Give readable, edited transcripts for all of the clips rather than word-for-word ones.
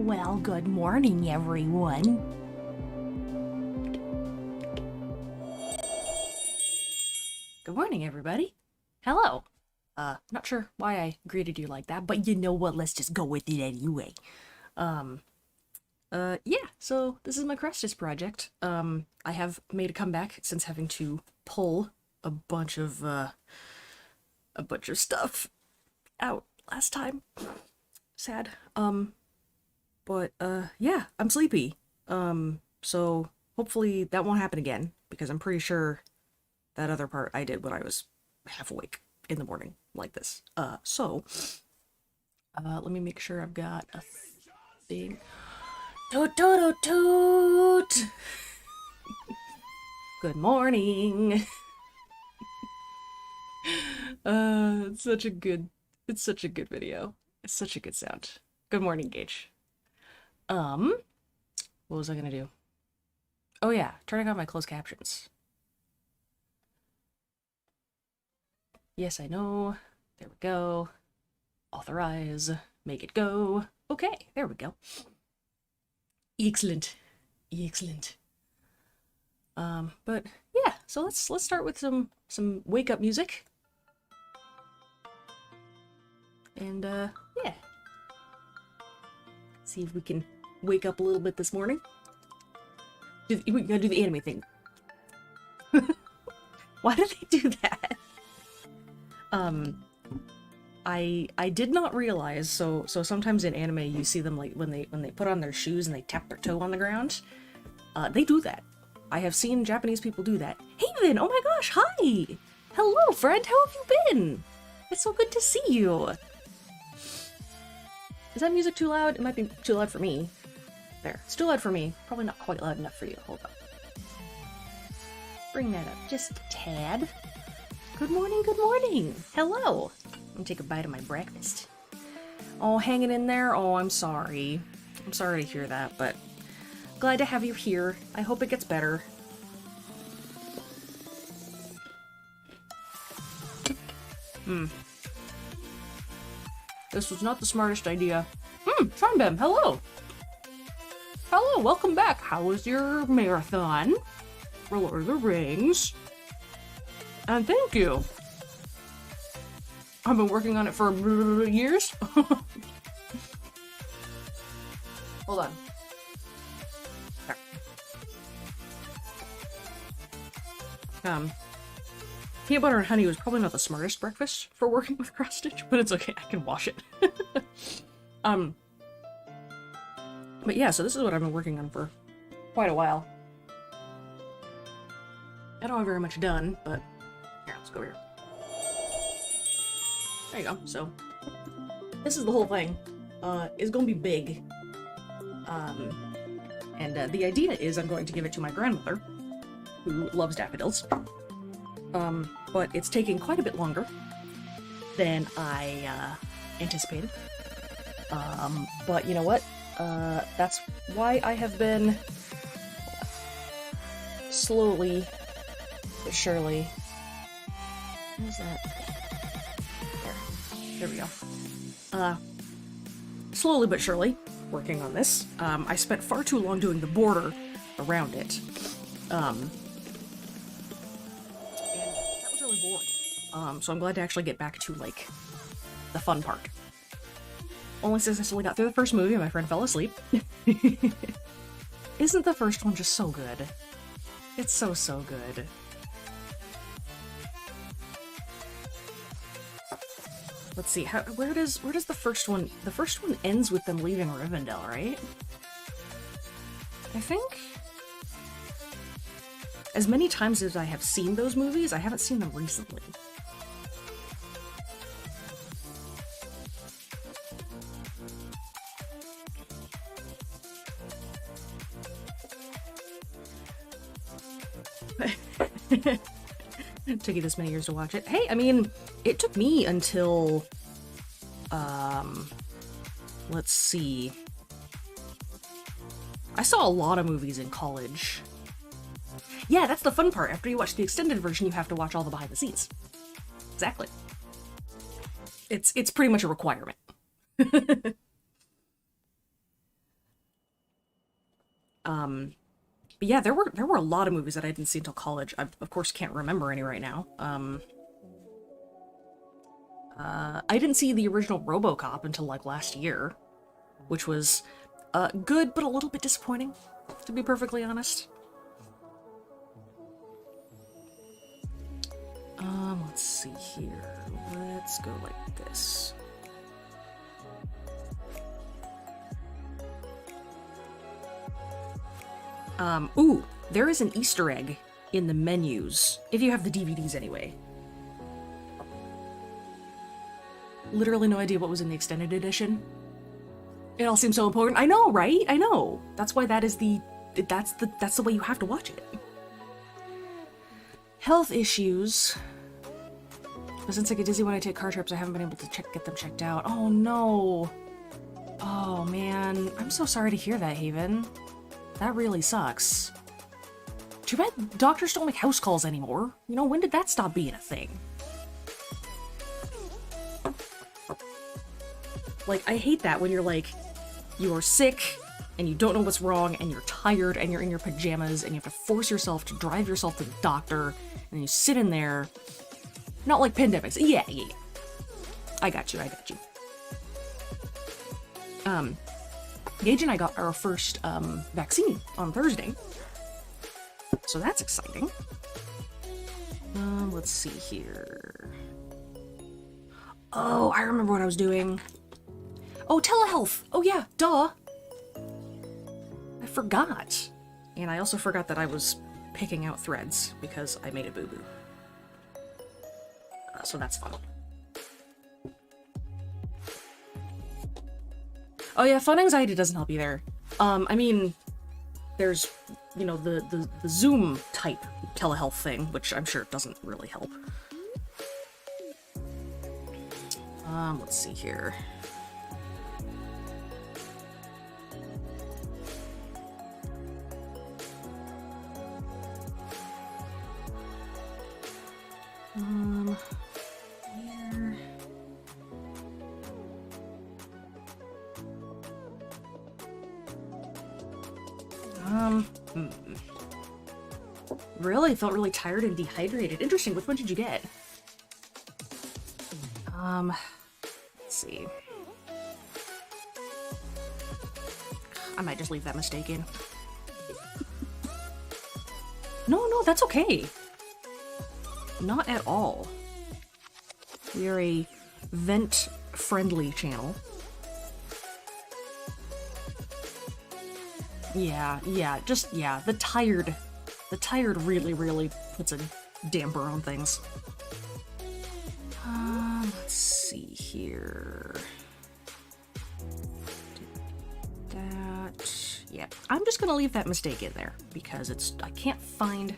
Well, good morning, everyone. Good morning, everybody. Hello. Not sure why I greeted you like that, but you know what? Let's just go with it anyway. Yeah, so this is my Crestus project. I have made a comeback since having to pull a bunch of stuff out last time. Sad. Yeah, I'm sleepy. So hopefully that won't happen again, because I'm pretty sure that other part I did when I was half awake in the morning, like this. Let me make sure I've got a thing. Toot toot toot toot! Good morning! It's such a good video. It's such a good sound. Good morning, Gage. What was I gonna do? Oh yeah, turning on my closed captions. Yes, I know. There we go. Authorize. Make it go. Okay, there we go. Excellent. Excellent. But yeah, so let's start with some wake up music. And yeah. See if we can wake up a little bit this morning. We gotta do the anime thing. Why did they do that? I did not realize, so sometimes in anime you see them like when they put on their shoes and they tap their toe on the ground. They do that. I have seen Japanese people do that. Haven, oh my gosh, hi! Hello, friend, how have you been? It's so good to see you. Is that music too loud? It might be too loud for me. There, it's too loud for me. Probably not quite loud enough for you. Hold on. Bring that up just a tad. Good morning, good morning. Hello. I'm gonna take a bite of my breakfast. Oh, hanging in there? Oh, I'm sorry. I'm sorry to hear that, but glad to have you here. I hope it gets better. This was not the smartest idea. Shonbem, hello. Hello, welcome back. How was your marathon for Lord of the Rings? And thank you. I've been working on it for years. Hold on. There. Peanut butter and honey was probably not the smartest breakfast for working with cross stitch, but it's okay. I can wash it. But yeah, so this is what I've been working on for quite a while. I don't have very much done, but here, let's go here. There you go. So this is the whole thing. It's gonna be big. The idea is I'm going to give it to my grandmother, who loves daffodils. But it's taking quite a bit longer than I anticipated. But you know what? That's why I have been slowly but surely. What is that? There we go. Slowly but surely working on this. I spent far too long doing the border around it. And that was really boring. So I'm glad to actually get back to, like, the fun part. Only successfully got through the first movie and my friend fell asleep. Isn't the first one just so good? It's so good. Let's see, where does the first one... The first one ends with them leaving Rivendell, right? I think? As many times as I have seen those movies, I haven't seen them recently. It took you this many years to watch it. Hey, I mean, it took me until, let's see. I saw a lot of movies in college. Yeah, that's the fun part. After you watch the extended version, you have to watch all the behind the scenes. Exactly. It's pretty much a requirement. But yeah, there were a lot of movies that I didn't see until college. I, of course, can't remember any right now. I didn't see the original RoboCop until, like, last year, which was good, but a little bit disappointing, to be perfectly honest. Let's see here. Let's go like this. Ooh, there is an Easter egg in the menus, if you have the DVDs anyway. Literally no idea what was in the extended edition. It all seems so important. I know, right? I know. That's why that's the way you have to watch it. Health issues. But since I get dizzy when I take car trips, I haven't been able to get them checked out. Oh no. Oh man, I'm so sorry to hear that, Haven. That really sucks. Too bad doctors don't make house calls anymore. You know, when did that stop being a thing? Like, I hate that when you're like, you are sick, and you don't know what's wrong, and you're tired, and you're in your pajamas, and you have to force yourself to drive yourself to the doctor, and you sit in there. Not like pandemics. Yeah. I got you. Gage and I got our first vaccine on Thursday, so that's exciting. Let's see here. Oh, I remember what I was doing. Oh, telehealth! Oh yeah, duh! I forgot. And I also forgot that I was picking out threads because I made a boo-boo. So that's fun. Oh yeah, phone anxiety doesn't help either. I mean, there's, you know, the Zoom type telehealth thing, which I'm sure doesn't really help. Let's see here. Here. Really? Felt really tired and dehydrated. Interesting. Which one did you get? Let's see. I might just leave that mistake in. No, that's okay. Not at all. We are a vent-friendly channel. Yeah, the tired really puts a damper on things. Let's see here. That, yeah, I'm just gonna leave that mistake in there because I can't find.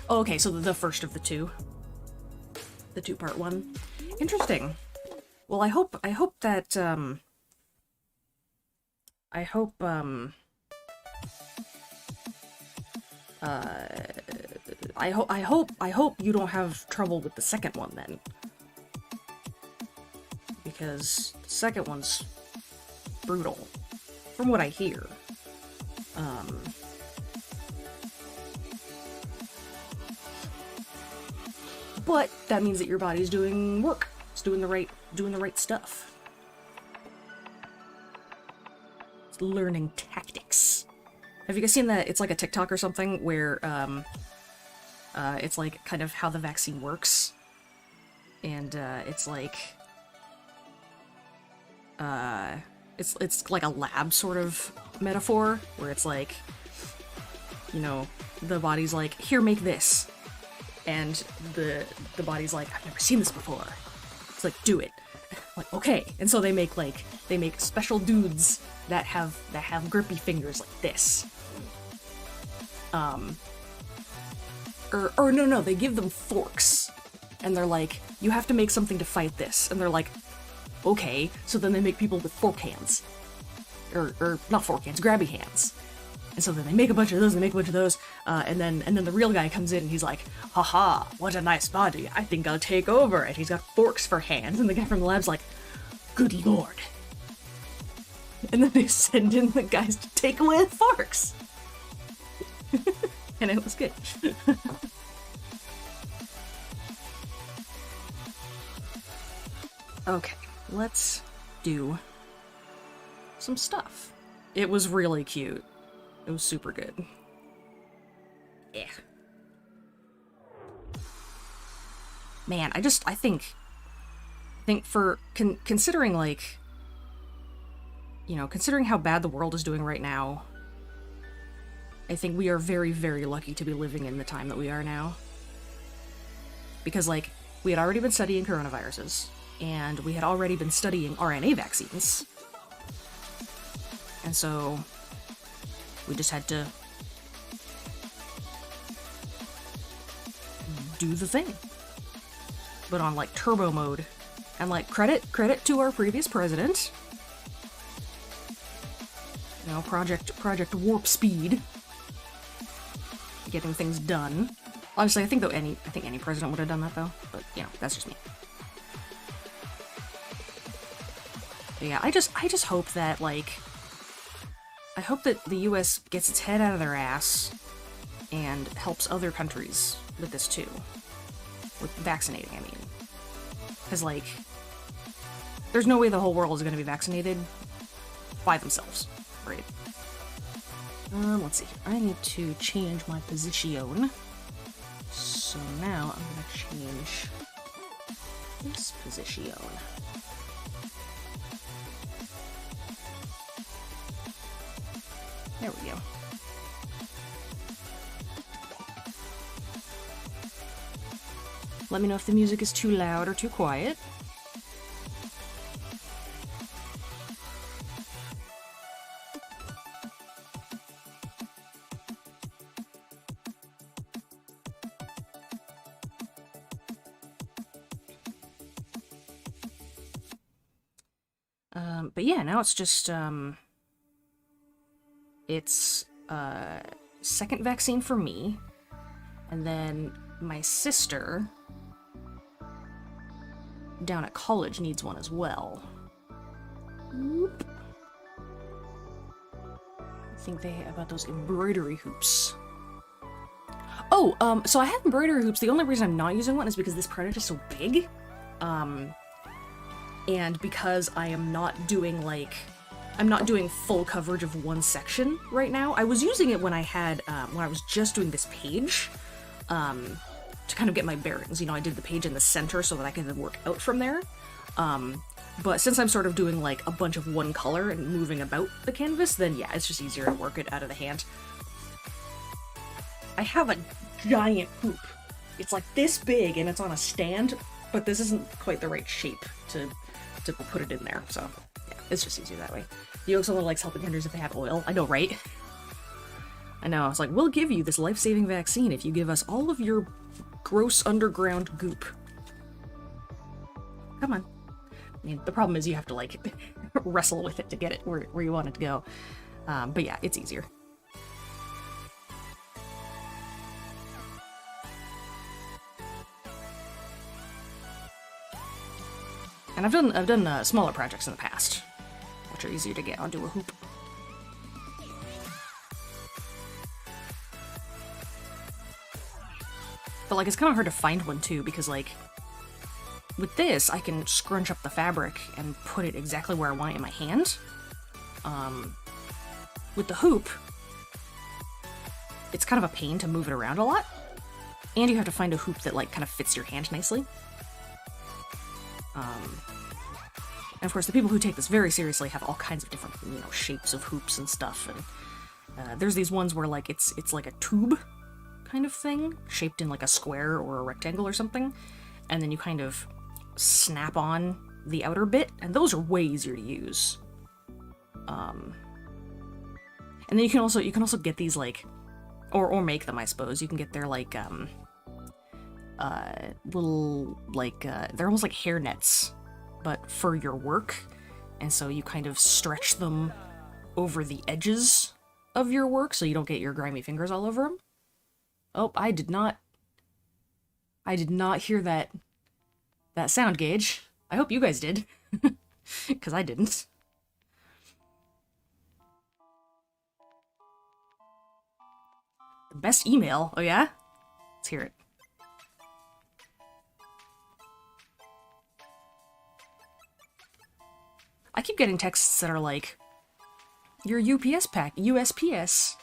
Oh, okay, so the first of the two-part one. Interesting. Well, I hope that I hope you don't have trouble with the second one then. Because the second one's brutal, from what I hear. But that means that your body's doing work. It's doing the right stuff. It's learning tactics. Have you guys seen that? It's like a TikTok or something where it's like kind of how the vaccine works, and it's like it's like a lab sort of metaphor where it's like, you know, the body's like, here, make this. And the body's like, I've never seen this before. It's like, do it. Like, okay. And so they make special dudes that have grippy fingers like this. Or no, they give them forks. And they're like, you have to make something to fight this. And they're like, okay. So then they make people with fork hands. Or not fork hands, grabby hands. And so then they make a bunch of those, and then the real guy comes in and he's like, haha, what a nice body, I think I'll take over. And he's got forks for hands, and the guy from the lab's like, good lord. And then they send in the guys to take away the forks. And it was good. Okay, let's do some stuff. It was really cute. It was super good. Yeah. Man, I think for considering, like, you know, considering how bad the world is doing right now, I think we are very, very lucky to be living in the time that we are now. Because, like, we had already been studying coronaviruses, and we had already been studying RNA vaccines. And so we just had to do the thing. But on, like, turbo mode. And, like, credit to our previous president. You know, Project Warp Speed. Getting things done. Obviously, I think any president would have done that, though. But, you know, that's just me. But yeah, I just hope that, like, I hope that the US gets its head out of their ass and helps other countries with this, too. With vaccinating, I mean. Because, like, there's no way the whole world is going to be vaccinated by themselves, right? Let's see. I need to change my position. So now I'm going to change this position. There we go. Let me know if the music is too loud or too quiet. But yeah, now it's just, it's, second vaccine for me, and then my sister down at college needs one as well. Whoop. I think they have about those embroidery hoops. Oh, so I have embroidery hoops. The only reason I'm not using one is because this product is so big. And because I am not doing, like, I'm not doing full coverage of one section right now. I was using it when I had, when I was just doing this page, to kind of get my bearings. You know, I did the page in the center so that I could work out from there. But since I'm sort of doing, like, a bunch of one color and moving about the canvas, then yeah, it's just easier to work it out of the hand. I have a giant hoop. It's like this big and it's on a stand, but this isn't quite the right shape to put it in there, so yeah, it's just easier that way. The Yolks only likes helping hinders if they have oil. I know, right? I know, it's like, we'll give you this life-saving vaccine if you give us all of your gross underground goop. Come on. I mean, the problem is you have to, like, wrestle with it to get it where you want it to go. But yeah, it's easier. And I've done smaller projects in the past, which are easier to get onto a hoop. But, like, it's kind of hard to find one, too, because, like, with this, I can scrunch up the fabric and put it exactly where I want it in my hand. With the hoop, it's kind of a pain to move it around a lot. And you have to find a hoop that, like, kind of fits your hand nicely. And of course, the people who take this very seriously have all kinds of different, you know, shapes of hoops and stuff. And there's these ones where, like, it's like a tube kind of thing, shaped in like a square or a rectangle or something, and then you kind of snap on the outer bit, and those are way easier to use. And then you can also get these, like, or make them, I suppose. You can get their, like, little, like, they're almost like hair nets, but for your work, and so you kind of stretch them over the edges of your work so you don't get your grimy fingers all over them. Oh, I did not hear that sound gauge. I hope you guys did, because I didn't. Best email? Oh yeah? Let's hear it. I keep getting texts that are like, your UPS pack, USPS.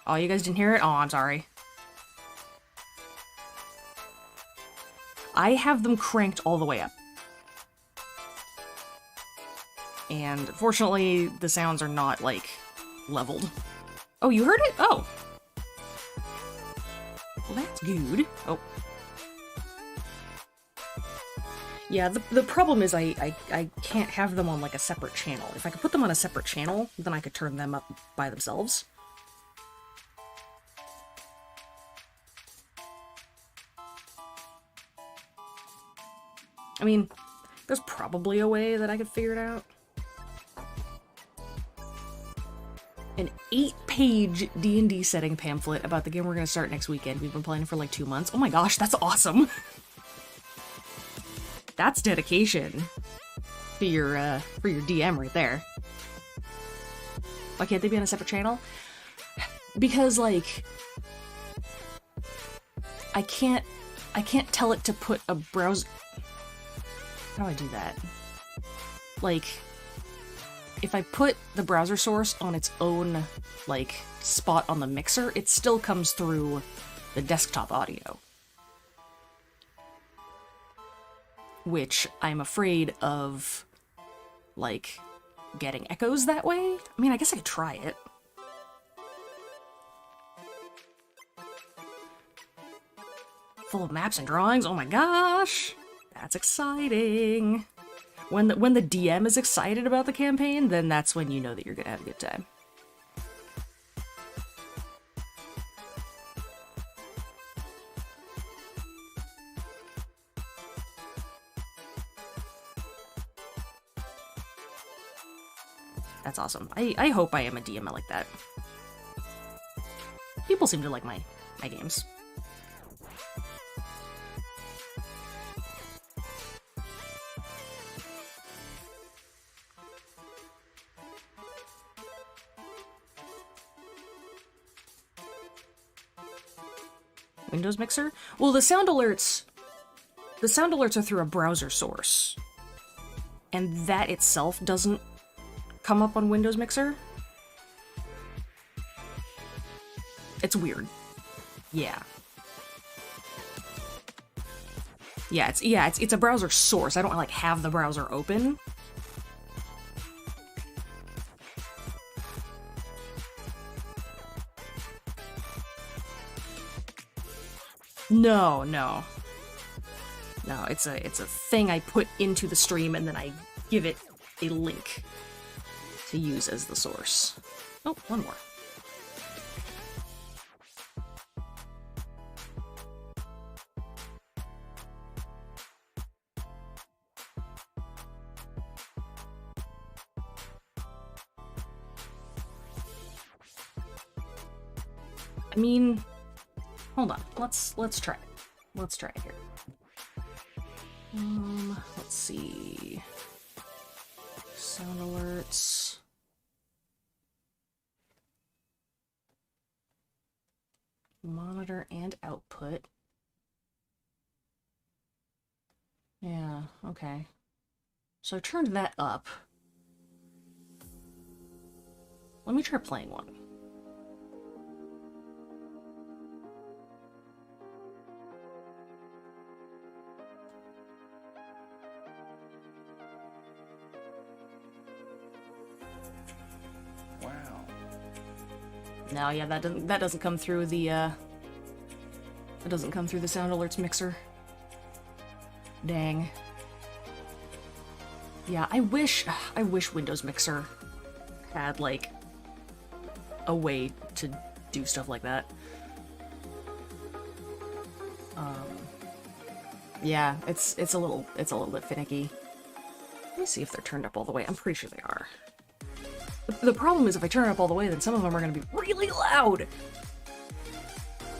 Oh, you guys didn't hear it? Oh, I'm sorry. I have them cranked all the way up. And fortunately, the sounds are not, like, leveled. Oh, you heard it? Oh. Well, that's good. Oh. Yeah, the problem is I can't have them on, like, a separate channel. If I could put them on a separate channel, then I could turn them up by themselves. I mean, there's probably a way that I could figure it out. An 8-page D&D setting pamphlet about the game we're gonna start next weekend. We've been playing for like 2 months. Oh my gosh, that's awesome! That's dedication for your DM right there. Why can't they be on a separate channel? Because, like, I can't tell it to put a browser... How do I do that? Like, if I put the browser source on its own, like, spot on the mixer, it still comes through the desktop audio. Which I'm afraid of, like, getting echoes that way. I mean, I guess I could try it. Full of maps and drawings, oh my gosh! That's exciting! When the DM is excited about the campaign, then that's when you know that you're gonna have a good time. That's awesome. I hope I am a DM like that. People seem to like my games. Windows Mixer? Well, the sound alerts are through a browser source. And that itself doesn't come up on Windows Mixer. It's weird. Yeah. It's a browser source. I don't like have the browser open. No, it's a thing I put into the stream and then I give it a link to use as the source. Oh, one more. I mean, hold on. Let's try it. Let's try it here. Let's see. Sound alerts. Monitor and output. Yeah, okay. So I turned that up. Let me try playing one. No, yeah, that doesn't come through the sound alerts mixer. Dang. Yeah, I wish Windows Mixer had like a way to do stuff like that. Yeah, it's a little bit finicky. Let me see if they're turned up all the way. I'm pretty sure they are. The problem is if I turn it up all the way, then some of them are going to be really loud.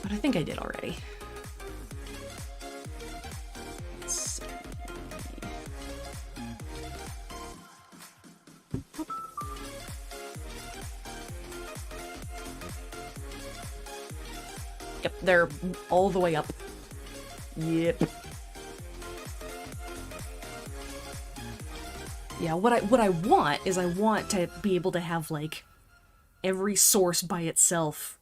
But I think I did already. Let's see. Yep, they're all the way up. Yep. Yeah, what I want is I want to be able to have, like, every source by itself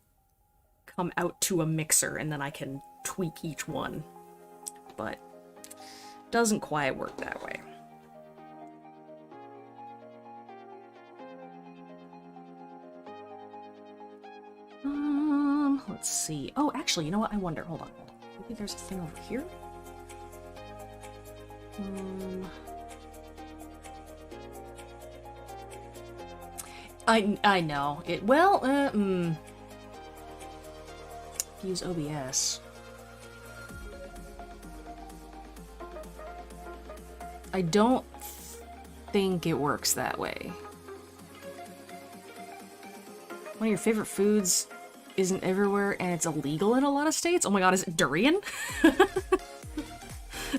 come out to a mixer, and then I can tweak each one. But doesn't quite work that way. Let's see. Oh, actually, you know what? I wonder. Hold on. Maybe there's a thing over here? I know. Use OBS. I don't think it works that way. One of your favorite foods isn't everywhere and it's illegal in a lot of states? Oh my god, is it durian?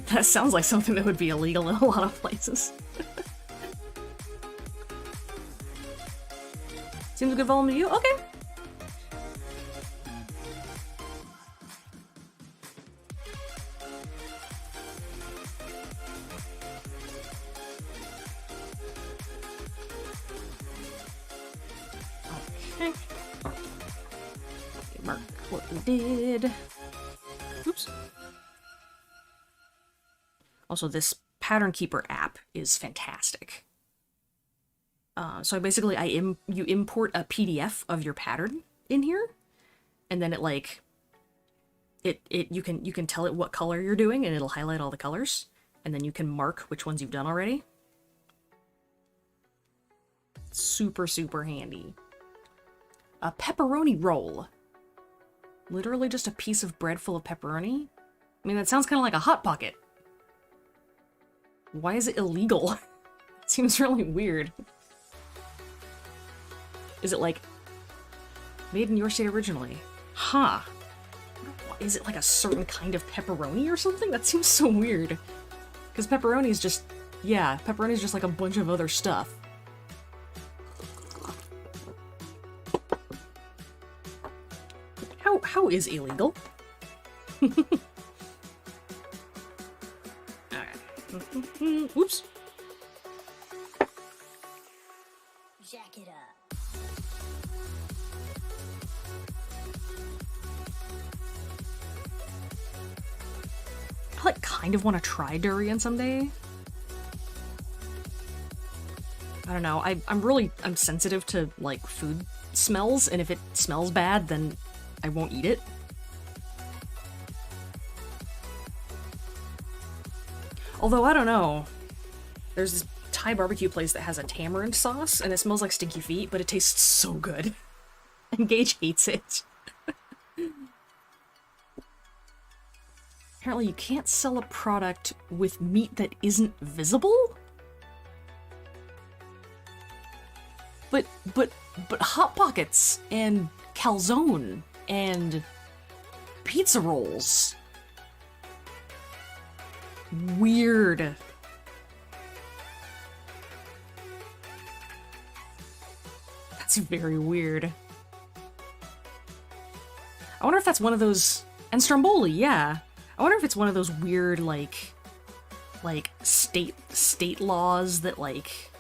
That sounds like something that would be illegal in a lot of places. Seems a good volume to you? Okay. Okay. Mark what we did. Oops. Also, this Pattern Keeper app is fantastic. So basically, you import a PDF of your pattern in here, and then you can tell it what color you're doing, and it'll highlight all the colors, and then you can mark which ones you've done already. Super, super handy. A pepperoni roll. Literally just a piece of bread full of pepperoni? I mean, that sounds kind of like a Hot Pocket. Why is it illegal? It seems really weird. Is it like made in your state originally? Huh. Is it like a certain kind of pepperoni or something? That seems so weird. Because pepperoni is just, yeah, pepperoni is just like a bunch of other stuff. How is illegal? Alright. Oops. Jack it up. I like kind of want to try durian someday. I don't know. I'm sensitive to like food smells, and if it smells bad, then I won't eat it. Although, I don't know. There's this Thai barbecue place that has a tamarind sauce, and it smells like stinky feet, but it tastes so good. And Gage hates it. Apparently you can't sell a product with meat that isn't visible? But Hot Pockets and calzone and pizza rolls. Weird. That's very weird. I wonder if that's one of those... And Stromboli, yeah. I wonder if it's one of those weird, like state laws that, like,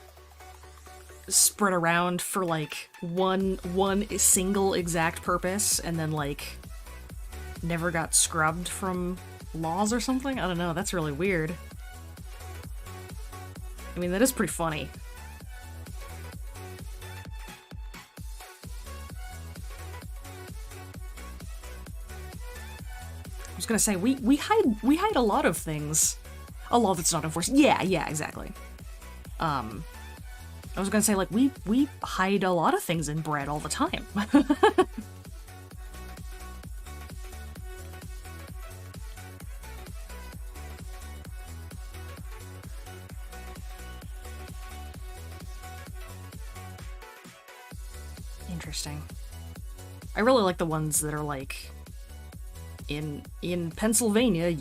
spread around for, like, one single exact purpose, and then, like, never got scrubbed from laws or something? I don't know, that's really weird. I mean, that is pretty funny. I was gonna say, we hide a lot of things. A law that's not enforced. Yeah, exactly. I was gonna say, like, we hide a lot of things in bread all the time. Interesting. I really like the ones that are like, in Pennsylvania,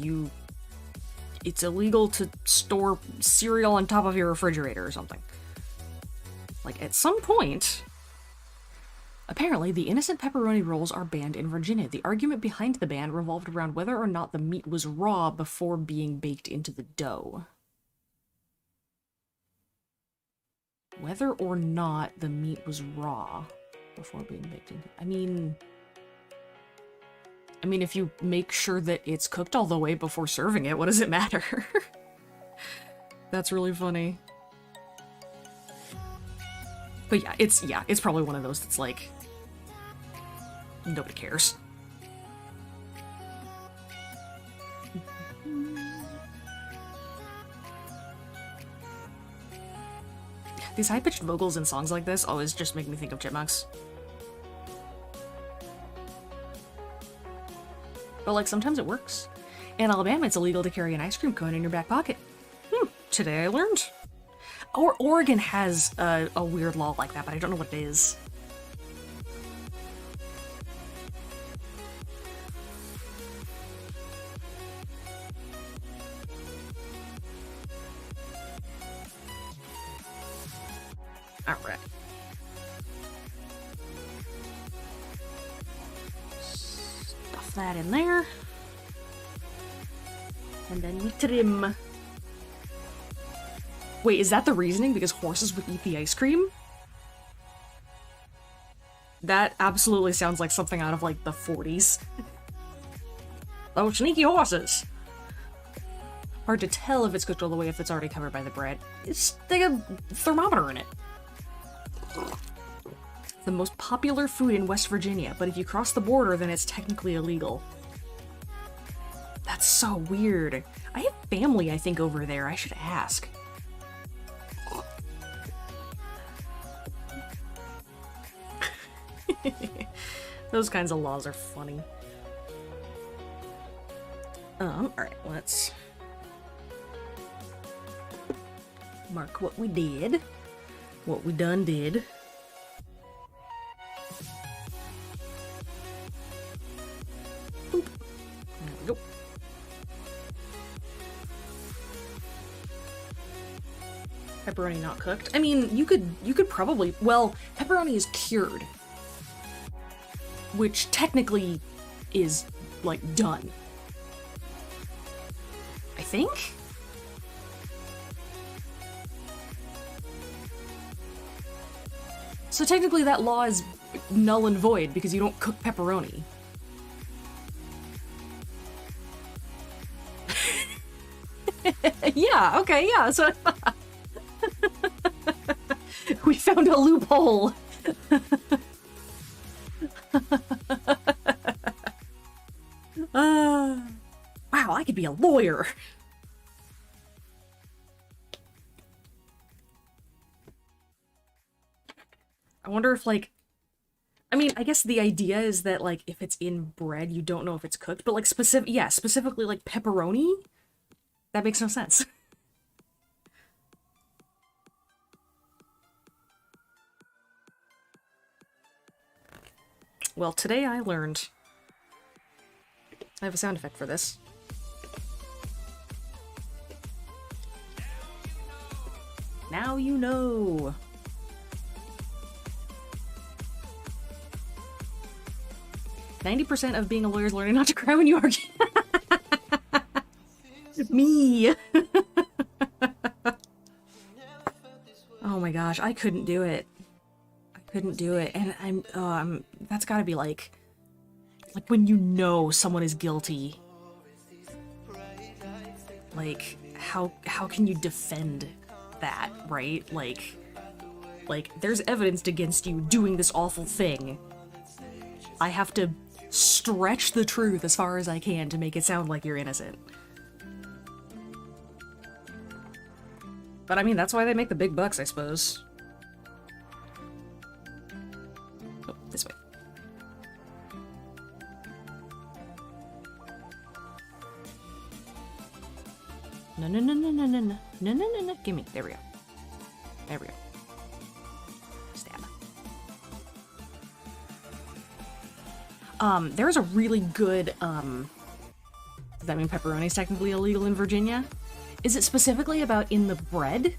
it's illegal to store cereal on top of your refrigerator or something. Like, at some point, Apparently, the innocent pepperoni rolls are banned in Virginia. The argument behind the ban revolved around whether or not the meat was raw before being baked into the dough. Whether or not the meat was raw before being baked into... I mean, if you make sure that it's cooked all the way before serving it, what does it matter? That's really funny. But yeah, it's probably one of those that's like, nobody cares. These high-pitched vocals in songs like this always just make me think of chipmunks. But like, sometimes it works. In Alabama, it's illegal to carry an ice cream cone in your back pocket. Today I learned. Or Oregon has a weird law like that, but I don't know what it is. Alright. Stuff that in there. And then we trim. Wait, is that the reasoning? Because horses would eat the ice cream? That absolutely sounds like something out of, like, the 40s. Oh, sneaky horses! Hard to tell if it's cooked all the way if it's already covered by the bread. It's like a thermometer in it. The most popular food in West Virginia, but if you cross the border, then it's technically illegal. That's so weird. I have family, I think, over there. I should ask. Those kinds of laws are funny. Alright, let's mark what we did. What we done did. Boop. There we go. Pepperoni not cooked. I mean, you could probably, well, pepperoni is cured, which technically is, like, done. I think? So technically that law is null and void because you don't cook pepperoni. Yeah, okay, yeah, so we found a loophole. Wow, I could be a lawyer. I wonder if, like, I mean, I guess the idea is that, like, if it's in bread, you don't know if it's cooked, but, like, specifically, like, pepperoni? That makes no sense. Well, today I learned. I have a sound effect for this. Now you know. "90% of being a lawyer is learning not to cry when you argue." Me. Oh my gosh, I couldn't do it. I couldn't do it, and that's gotta be like when you know someone is guilty. Like, how can you defend that, right? Like, there's evidence against you doing this awful thing. I have to stretch the truth as far as I can to make it sound like you're innocent. But I mean, that's why they make the big bucks, I suppose. Oh, this way. No, no, no, no, no, no, no, no, no, no, no, gimme. There we go. There we go. Stab. There's a really good, does that mean pepperoni is technically illegal in Virginia? Is it specifically about in the bread?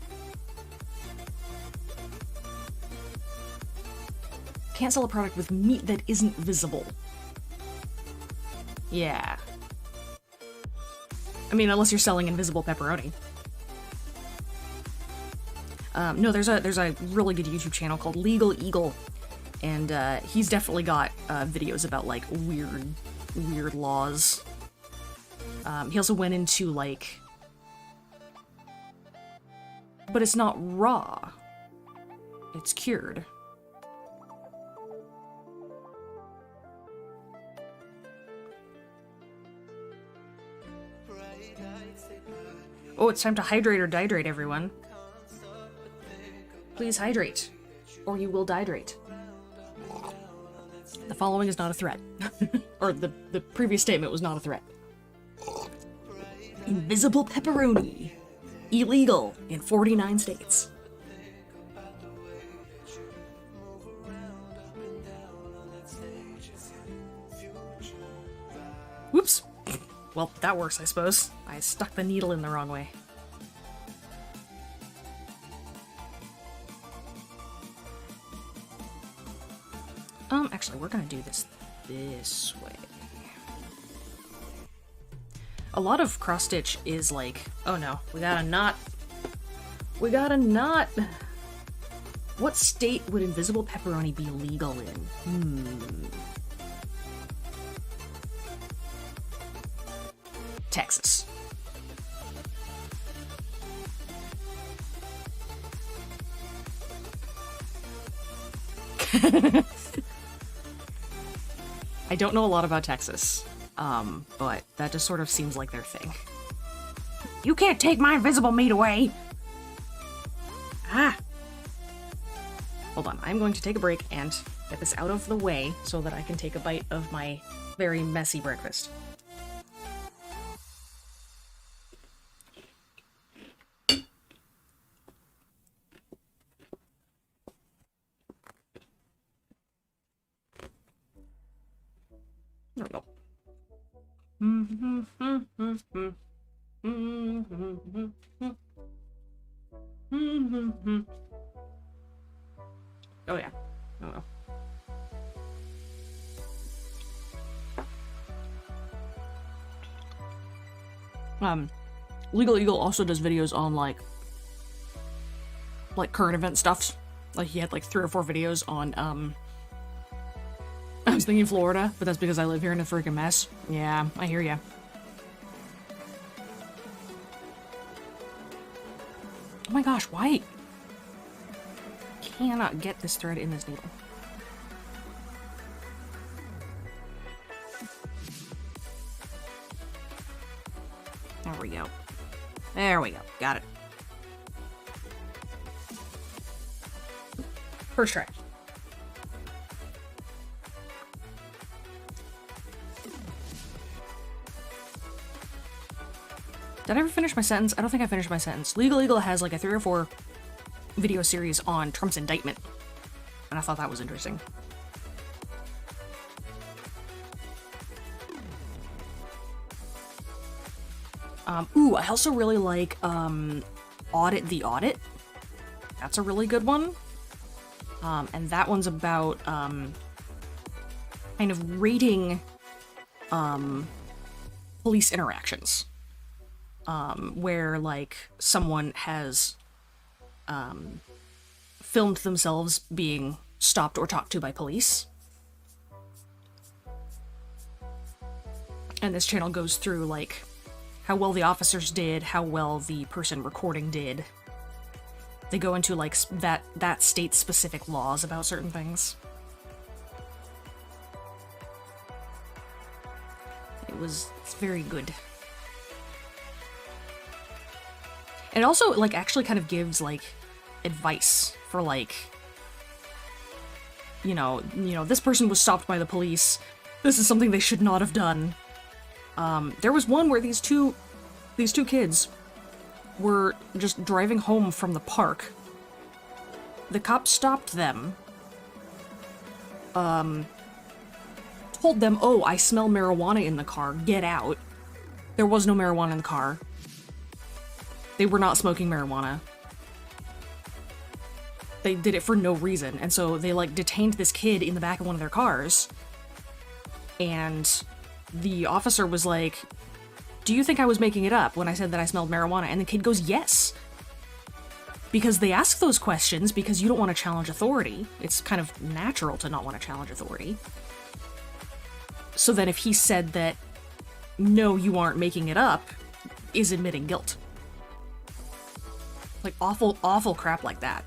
Can't sell a product with meat that isn't visible. Yeah. I mean, unless you're selling invisible pepperoni. No, there's a really good YouTube channel called Legal Eagle, and he's definitely got videos about like weird laws. He also went into like, but it's not raw. It's cured. Oh, it's time to hydrate or dihydrate, everyone. Please hydrate, or you will dihydrate. The following is not a threat. Or the previous statement was not a threat. Invisible pepperoni. Illegal in 49 states. Whoops. Well, that works, I suppose. I stuck the needle in the wrong way. Actually, we're gonna do this way. A lot of cross-stitch is like, oh no, we got a knot. We got a knot. What state would invisible pepperoni be legal in? Texas. I don't know a lot about Texas, but that just sort of seems like their thing. You can't take my invisible meat away! Ah! Hold on, I'm going to take a break and get this out of the way so that I can take a bite of my very messy breakfast. There we go. Oh yeah. Oh well. Legal Eagle also does videos on like current event stuff. Like he had like 3 or 4 videos on I was thinking Florida, but that's because I live here in a freaking mess. Yeah, I hear ya. Oh my gosh, why? Cannot get this thread in this needle. There we go. There we go. Got it. First try. Did I ever finish my sentence? I don't think I finished my sentence. Legal Eagle has like a 3 or 4 video series on Trump's indictment, and I thought that was interesting. Ooh, I also really like Audit the Audit. That's a really good one. And that one's about kind of rating police interactions. Where like someone has filmed themselves being stopped or talked to by police. And this channel goes through like how well the officers did, how well the person recording did. They go into like that state's specific laws about certain things. It's very good. And it also, like, actually kind of gives, like, advice for, like, you know, this person was stopped by the police. This is something they should not have done. There was one where these two kids were just driving home from the park. The cops stopped them. Told them, oh, I smell marijuana in the car. Get out. There was no marijuana in the car. They were not smoking marijuana. They did it for no reason. And so they, like, detained this kid in the back of one of their cars. And the officer was like, "Do you think I was making it up when I said that I smelled marijuana?" And the kid goes, "Yes." Because they ask those questions because you don't want to challenge authority. It's kind of natural to not want to challenge authority. So then if he said that, "No, you aren't making it up," is admitting guilt. Like, awful, awful crap like that,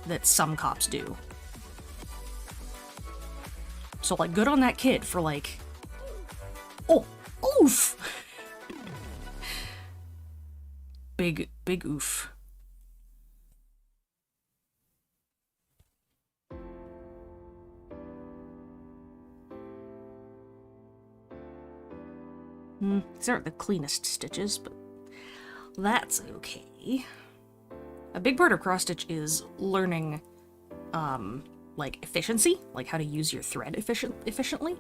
that some cops do. So, like, good on that kid for, like... Oh! Oof! Big oof. These aren't the cleanest stitches, but that's okay. A big part of cross-stitch is learning, like, efficiency, like how to use your thread efficiently.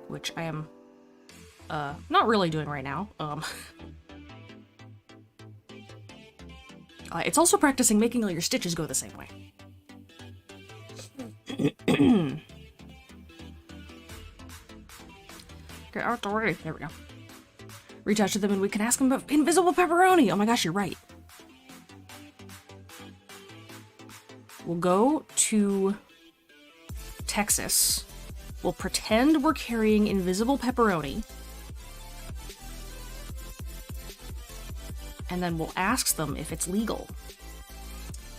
Which I am, not really doing right now. It's also practicing making all your stitches go the same way. Get out the way. There we go. Reach out to them and we can ask them about invisible pepperoni. Oh my gosh, you're right. We'll go to Texas. We'll pretend we're carrying invisible pepperoni. And then we'll ask them if it's legal.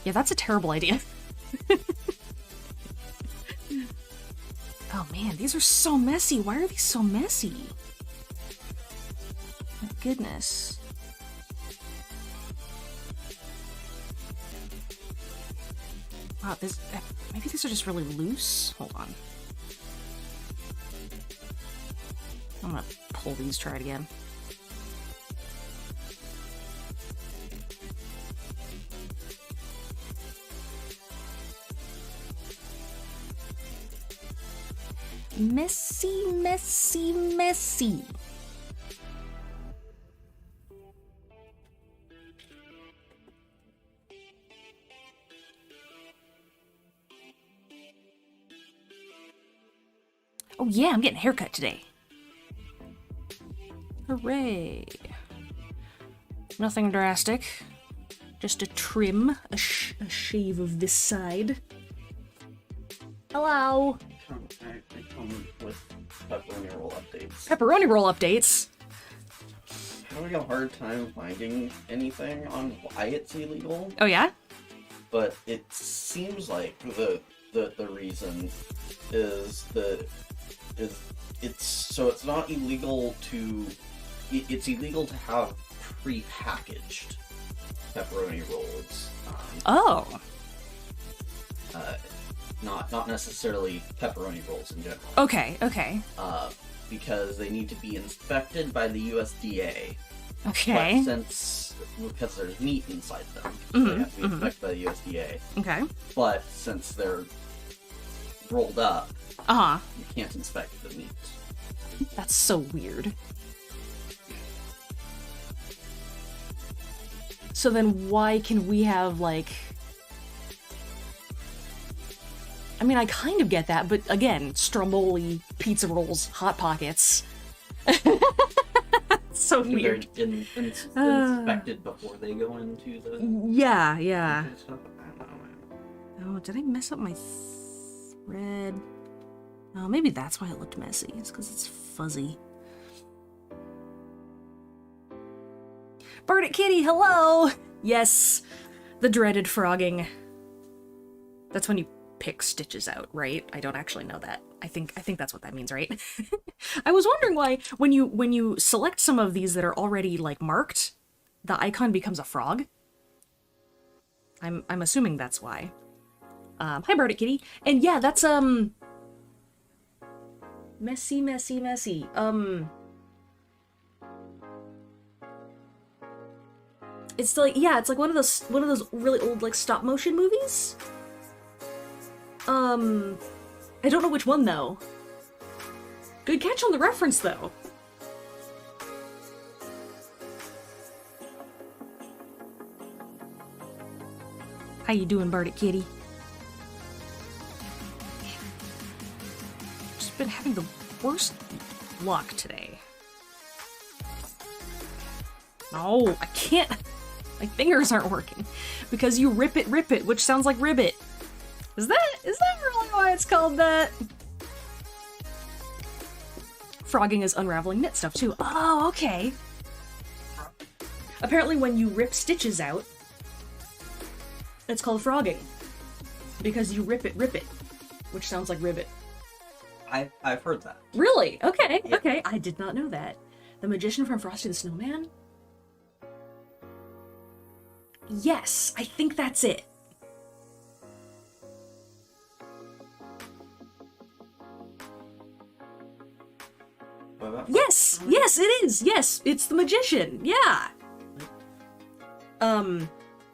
Yeah, that's a terrible idea. Oh man, these are so messy. Why are these so messy? My goodness. Wow, maybe these are just really loose? Hold on. I'm gonna pull these, try it again. Messy, messy, messy. Oh yeah, I'm getting a haircut today. Hooray. Nothing drastic. Just a trim, a shave of this side. Hello. I come with pepperoni roll updates. Pepperoni roll updates? I'm having a hard time finding anything on why it's illegal. Oh yeah? But it seems like the reason is that it's not illegal to it's illegal to have pre-packaged pepperoni rolls. Oh. Not necessarily pepperoni rolls in general. Okay, okay. Because they need to be inspected by the USDA. Okay. But because there's meat inside them, Mm-hmm, they have to be inspected by the USDA. Okay. But since they're rolled up, you can't inspect the meat. That's so weird. So then why can we have, like... I mean, I kind of get that, but again, Stromboli, pizza rolls, Hot Pockets. So weird. They're inspected before they go into the... Yeah, yeah. Stuff. I don't know. Oh, did I mess up my thread? Oh, maybe that's why it looked messy. It's because it's fuzzy. Bird it Kitty, hello! Yes, the dreaded frogging. That's when you pick stitches out, right? I don't actually know that. I think that's what that means, right? I was wondering why when you select some of these that are already like marked, the icon becomes a frog. I'm assuming that's why. Hi Bird it Kitty. And yeah, that's messy, messy, messy. It's like, yeah, it's like one of those really old like stop motion movies. I don't know which one though. Good catch on the reference though. How you doing, Bardic Kitty? Just been having the worst luck today. No, I can't. My fingers aren't working because you rip it, which sounds like ribbit. Is that really why it's called that? Frogging is unraveling knit stuff too. Oh, okay. Apparently when you rip stitches out, it's called frogging. Because you rip it, which sounds like ribbit. I've heard that. Really? Okay, Yeah. okay. I did not know that. The Magician from Frosty the Snowman? Yes, I think that's it. What about Yes, yes, it is. Yes, it's the Magician. Yeah.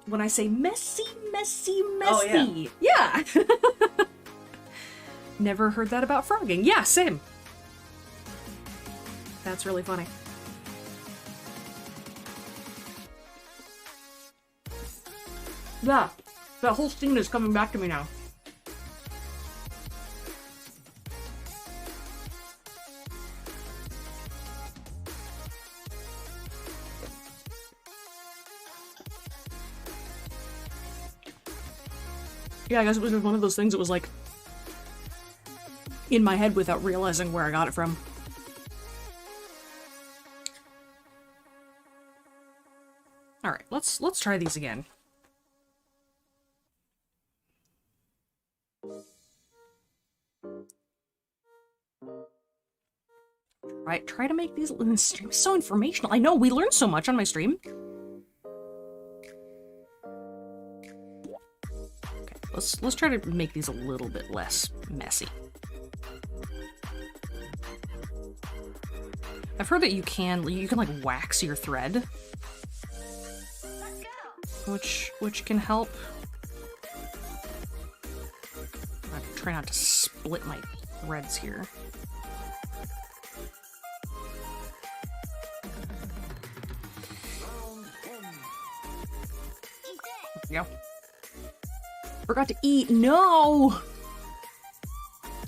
When I say messy, Oh, yeah. Never heard that about frogging. Yeah, same. That's really funny. Yeah, that whole scene is coming back to me now. Yeah, I guess it was one of those things that was like in my head without realizing where I got it from. All right, let's try these again. Right, try to make these streams so informational. I know we learned so much on my stream. Okay, let's try to make these a little bit less messy. I've heard that you can like wax your thread, which can help. I try not to split my threads here. There we go. Forgot to eat. No.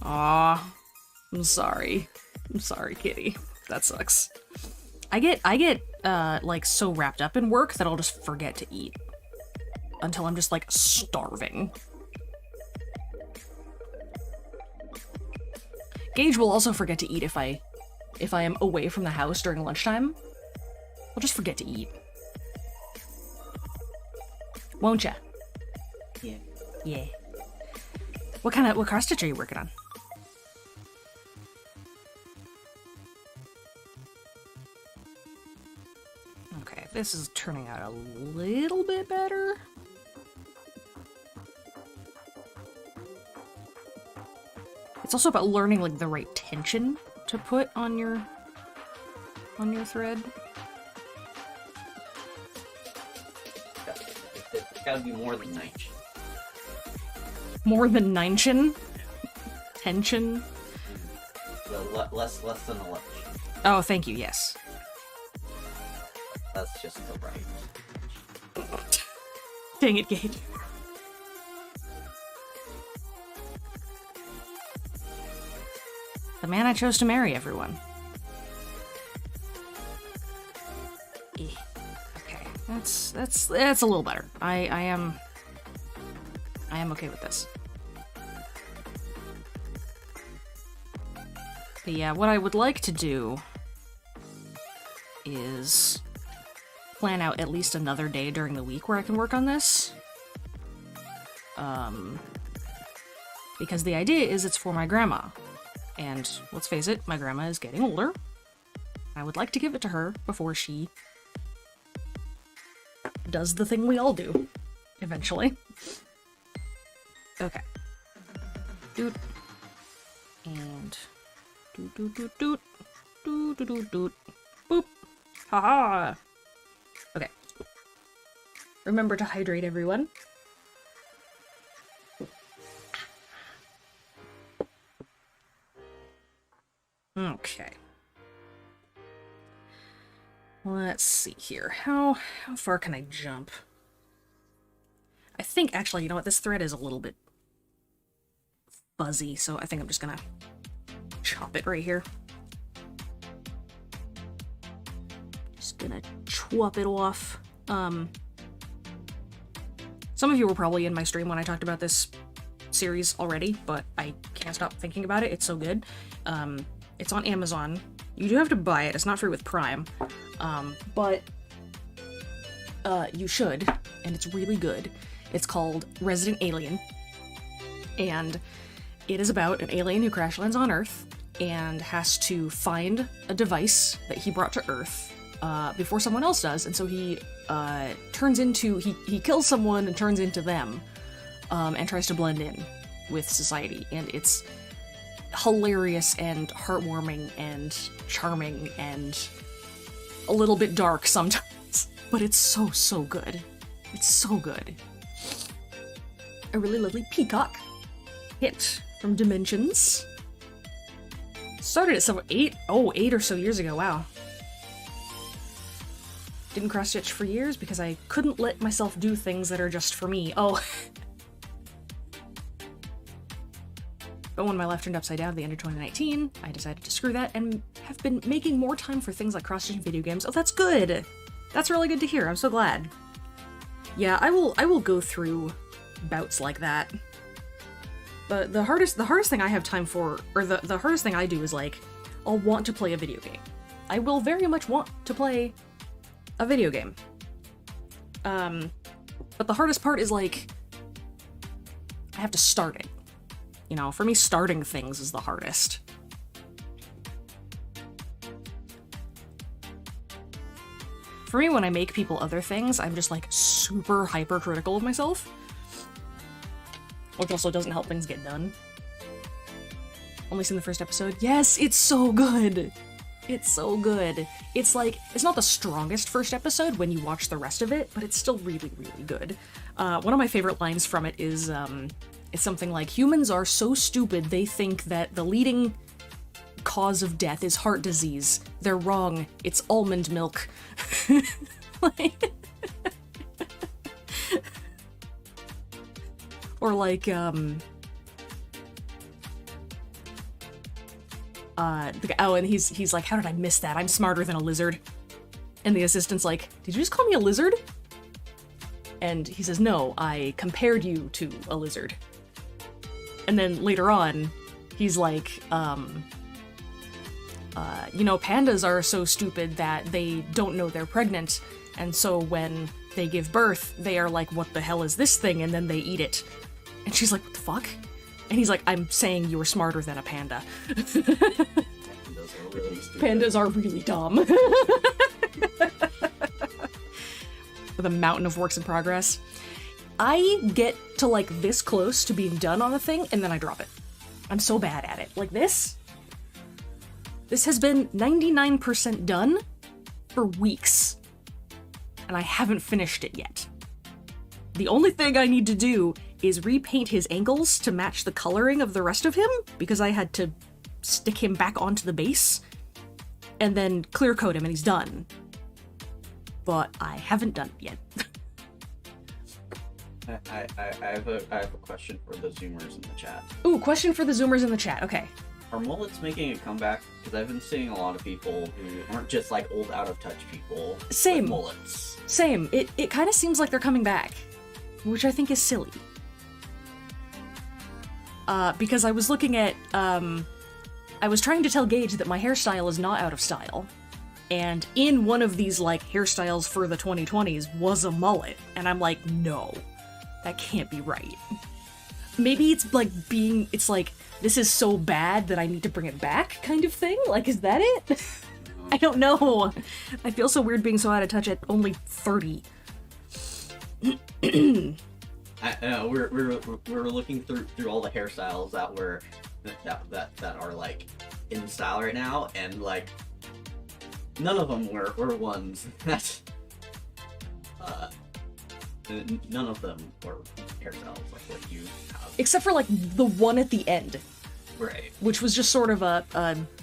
Aw, I'm sorry. I'm sorry, kitty. That sucks. I get like so wrapped up in work that I'll just forget to eat until I'm just like starving. Gage will also forget to eat if I am away from the house during lunchtime. I'll just forget to eat. Won't ya? Yeah. Yeah. What cross stitch are you working on? Okay, this is turning out a little bit better. It's also about learning like the right tension to put on your thread. It's gotta be more than 9. More than 9-chin? Tension? Well, less than 11. Oh, thank you, yes. That's just the right. Dang it, Gage. The man I chose to marry, everyone. Okay, that's a little better. I am okay with this. But yeah, what I would like to do is plan out at least another day during the week where I can work on this. Because the idea is it's for my grandma. And let's face it, my grandma is getting older. I would like to give it to her before she does the thing we all do, eventually. Okay. Doot. And doot doot doot doot. Doot doot doot doot. Boop. Haha. Okay. Remember to hydrate, everyone. Okay. Let's see here. How far can I jump? I think, actually, you know what, this thread is a little bit fuzzy, so I think I'm just gonna chop it right here. Just gonna chop it off. Some of you were probably in my stream when I talked about this series already, but I can't stop thinking about it. It's so good. It's on Amazon. You do have to buy it. It's not free with Prime. But you should, and it's really good. It's called Resident Alien, and it is about an alien who crash lands on Earth and has to find a device that he brought to Earth before someone else does, and so he turns into, he kills someone and turns into them, and tries to blend in with society, and it's hilarious and heartwarming and charming and a little bit dark sometimes, but it's so, so good. It's so good. A really lovely peacock hit from Dimensions. Started at some 8 or so years ago, wow. Didn't cross-stitch for years because I couldn't let myself do things that are just for me. Oh. But when my life turned upside down at the end of 2019, I decided to screw that and have been making more time for things like cross-stitching video games. Oh, that's good! That's really good to hear, I'm so glad. Yeah, I will go through bouts like that. But the hardest thing I have time for, or the hardest thing I do is, like, I'll want to play a video game. I will very much want to play a video game. But the hardest part is, like, I have to start it. You know, for me, starting things is the hardest. For me, when I make people other things, I'm just, like, super hypercritical of myself. Which also doesn't help things get done. Only seen the first episode? Yes, it's so good! It's so good. It's like, it's not the strongest first episode when you watch the rest of it, but it's still really, really good. One of my favorite lines from it is, it's something like, humans are so stupid they think that the leading cause of death is heart disease. They're wrong. It's almond milk. Like... Or like, oh, and he's like, how did I miss that? I'm smarter than a lizard. And the assistant's like, did you just call me a lizard? And he says, no, I compared you to a lizard. And then later on, he's like, you know, pandas are so stupid that they don't know they're pregnant, and so when they give birth, they are like, what the hell is this thing? And then they eat it. And she's like, what the fuck? And he's like, I'm saying you were smarter than a panda. Pandas are really dumb. With a mountain of works in progress. I get to, like, this close to being done on a thing, and then I drop it. I'm so bad at it. Like this? This has been 99% done for weeks. And I haven't finished it yet. The only thing I need to do is repaint his ankles to match the coloring of the rest of him, because I had to stick him back onto the base, and then clear coat him and he's done. But I haven't done it yet. I have a question for the Zoomers in the chat. Ooh, question for the Zoomers in the chat, okay. Are mullets making a comeback? Because I've been seeing a lot of people who aren't just like old out-of-touch people. Same. With mullets. Same. It kind of seems like they're coming back, which I think is silly. Because I was looking at, I was trying to tell Gage that my hairstyle is not out of style. And in one of these, like, hairstyles for the 2020s was a mullet. And I'm like, no, that can't be right. Maybe it's like it's like, this is so bad that I need to bring it back kind of thing? Like, is that it? I don't know. I feel so weird being so out of touch at only 30. I know, we're looking through all the hairstyles that are like in style right now, and like none of them were ones that none of them were hairstyles like what you have. Except for like the one at the end. Right. Which was just sort of a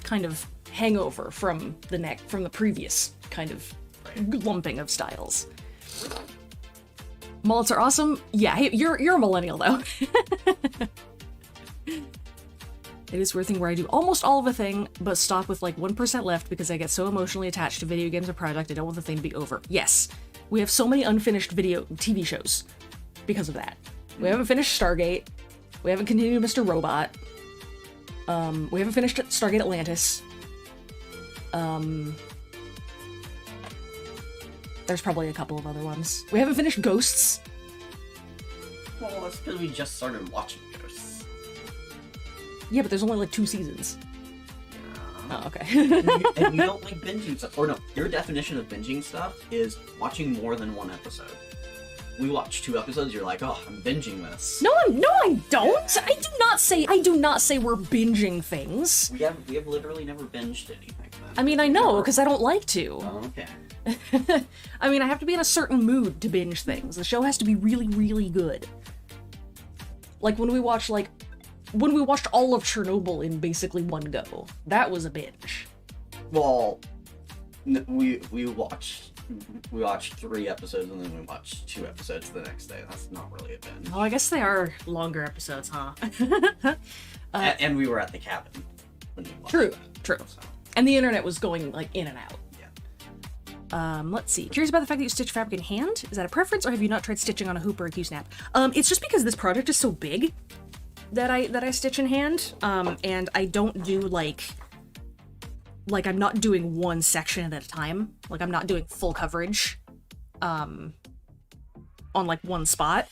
kind of hangover from the previous kind of lumping of styles. Mullets are awesome. Yeah, hey, you're a millennial though. It is a weird thing where I do almost all of a thing, but stop with like 1% left because I get so emotionally attached to video games or project I don't want the thing to be over. Yes, we have so many unfinished TV shows because of that. We haven't finished Stargate. We haven't continued Mr. Robot. We haven't finished Stargate Atlantis. There's probably a couple of other ones. We haven't finished Ghosts. Well, that's because we just started watching Ghosts. Yeah, but there's only like 2 seasons. Yeah. Oh, okay. And you don't like binging stuff. Or no, your definition of binging stuff is watching more than 1 episode. We watch 2 episodes, you're like, oh, I'm binging this. No, I don't. I do not say we're binging things. We have literally never binged anything. Then. I mean, I know, because I don't like to. Oh, okay. I mean, I have to be in a certain mood to binge things. The show has to be really, really good. Like when we watched all of Chernobyl in basically one go. That was a binge. Well, we watched 3 episodes and then we watched 2 episodes the next day. That's not really a binge. Oh, I guess they are longer episodes, huh? And we were at the cabin when we watched True, that, true. so. And the internet was going like in and out. Yeah. Let's see. Curious about the fact that you stitch fabric in hand? Is that a preference, or have you not tried stitching on a hoop or a Q-snap? It's just because this project is so big that I stitch in hand, and I don't do like I'm not doing one section at a time. Like I'm not doing full coverage, on like one spot.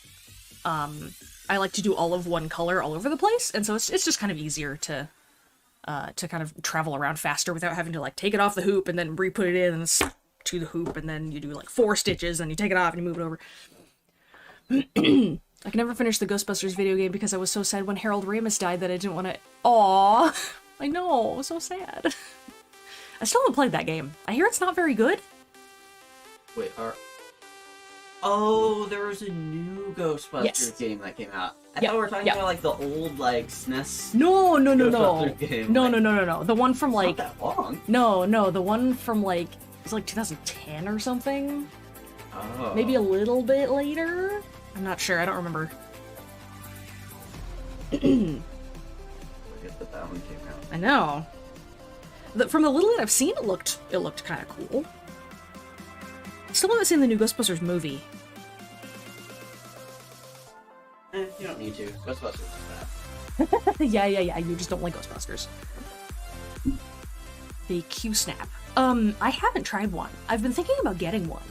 I like to do all of one color all over the place, and so it's just kind of easier to kind of travel around faster without having to like take it off the hoop and then re-put it in and to the hoop, and then you do like 4 stitches, and you take it off and you move it over. I can never finish the Ghostbusters video game because I was so sad when Harold Ramis died that I didn't want to. Aww, I know, it was so sad. I still haven't played that game. I hear it's not very good. Wait, oh, there was a new Ghostbusters game that came out. I thought we were talking about like the old like SNES. No. Ghostbusters game. No. The one from like. Not that long. No. The one from like it's like 2010 or something. Oh. Maybe a little bit later. I'm not sure. I don't remember. I forget that one came out. I know. From the little that I've seen, it looked kind of cool. I still haven't seen the new Ghostbusters movie. You don't need to. Ghostbusters is bad. Yeah. You just don't like Ghostbusters. The Q-snap. I haven't tried one. I've been thinking about getting one.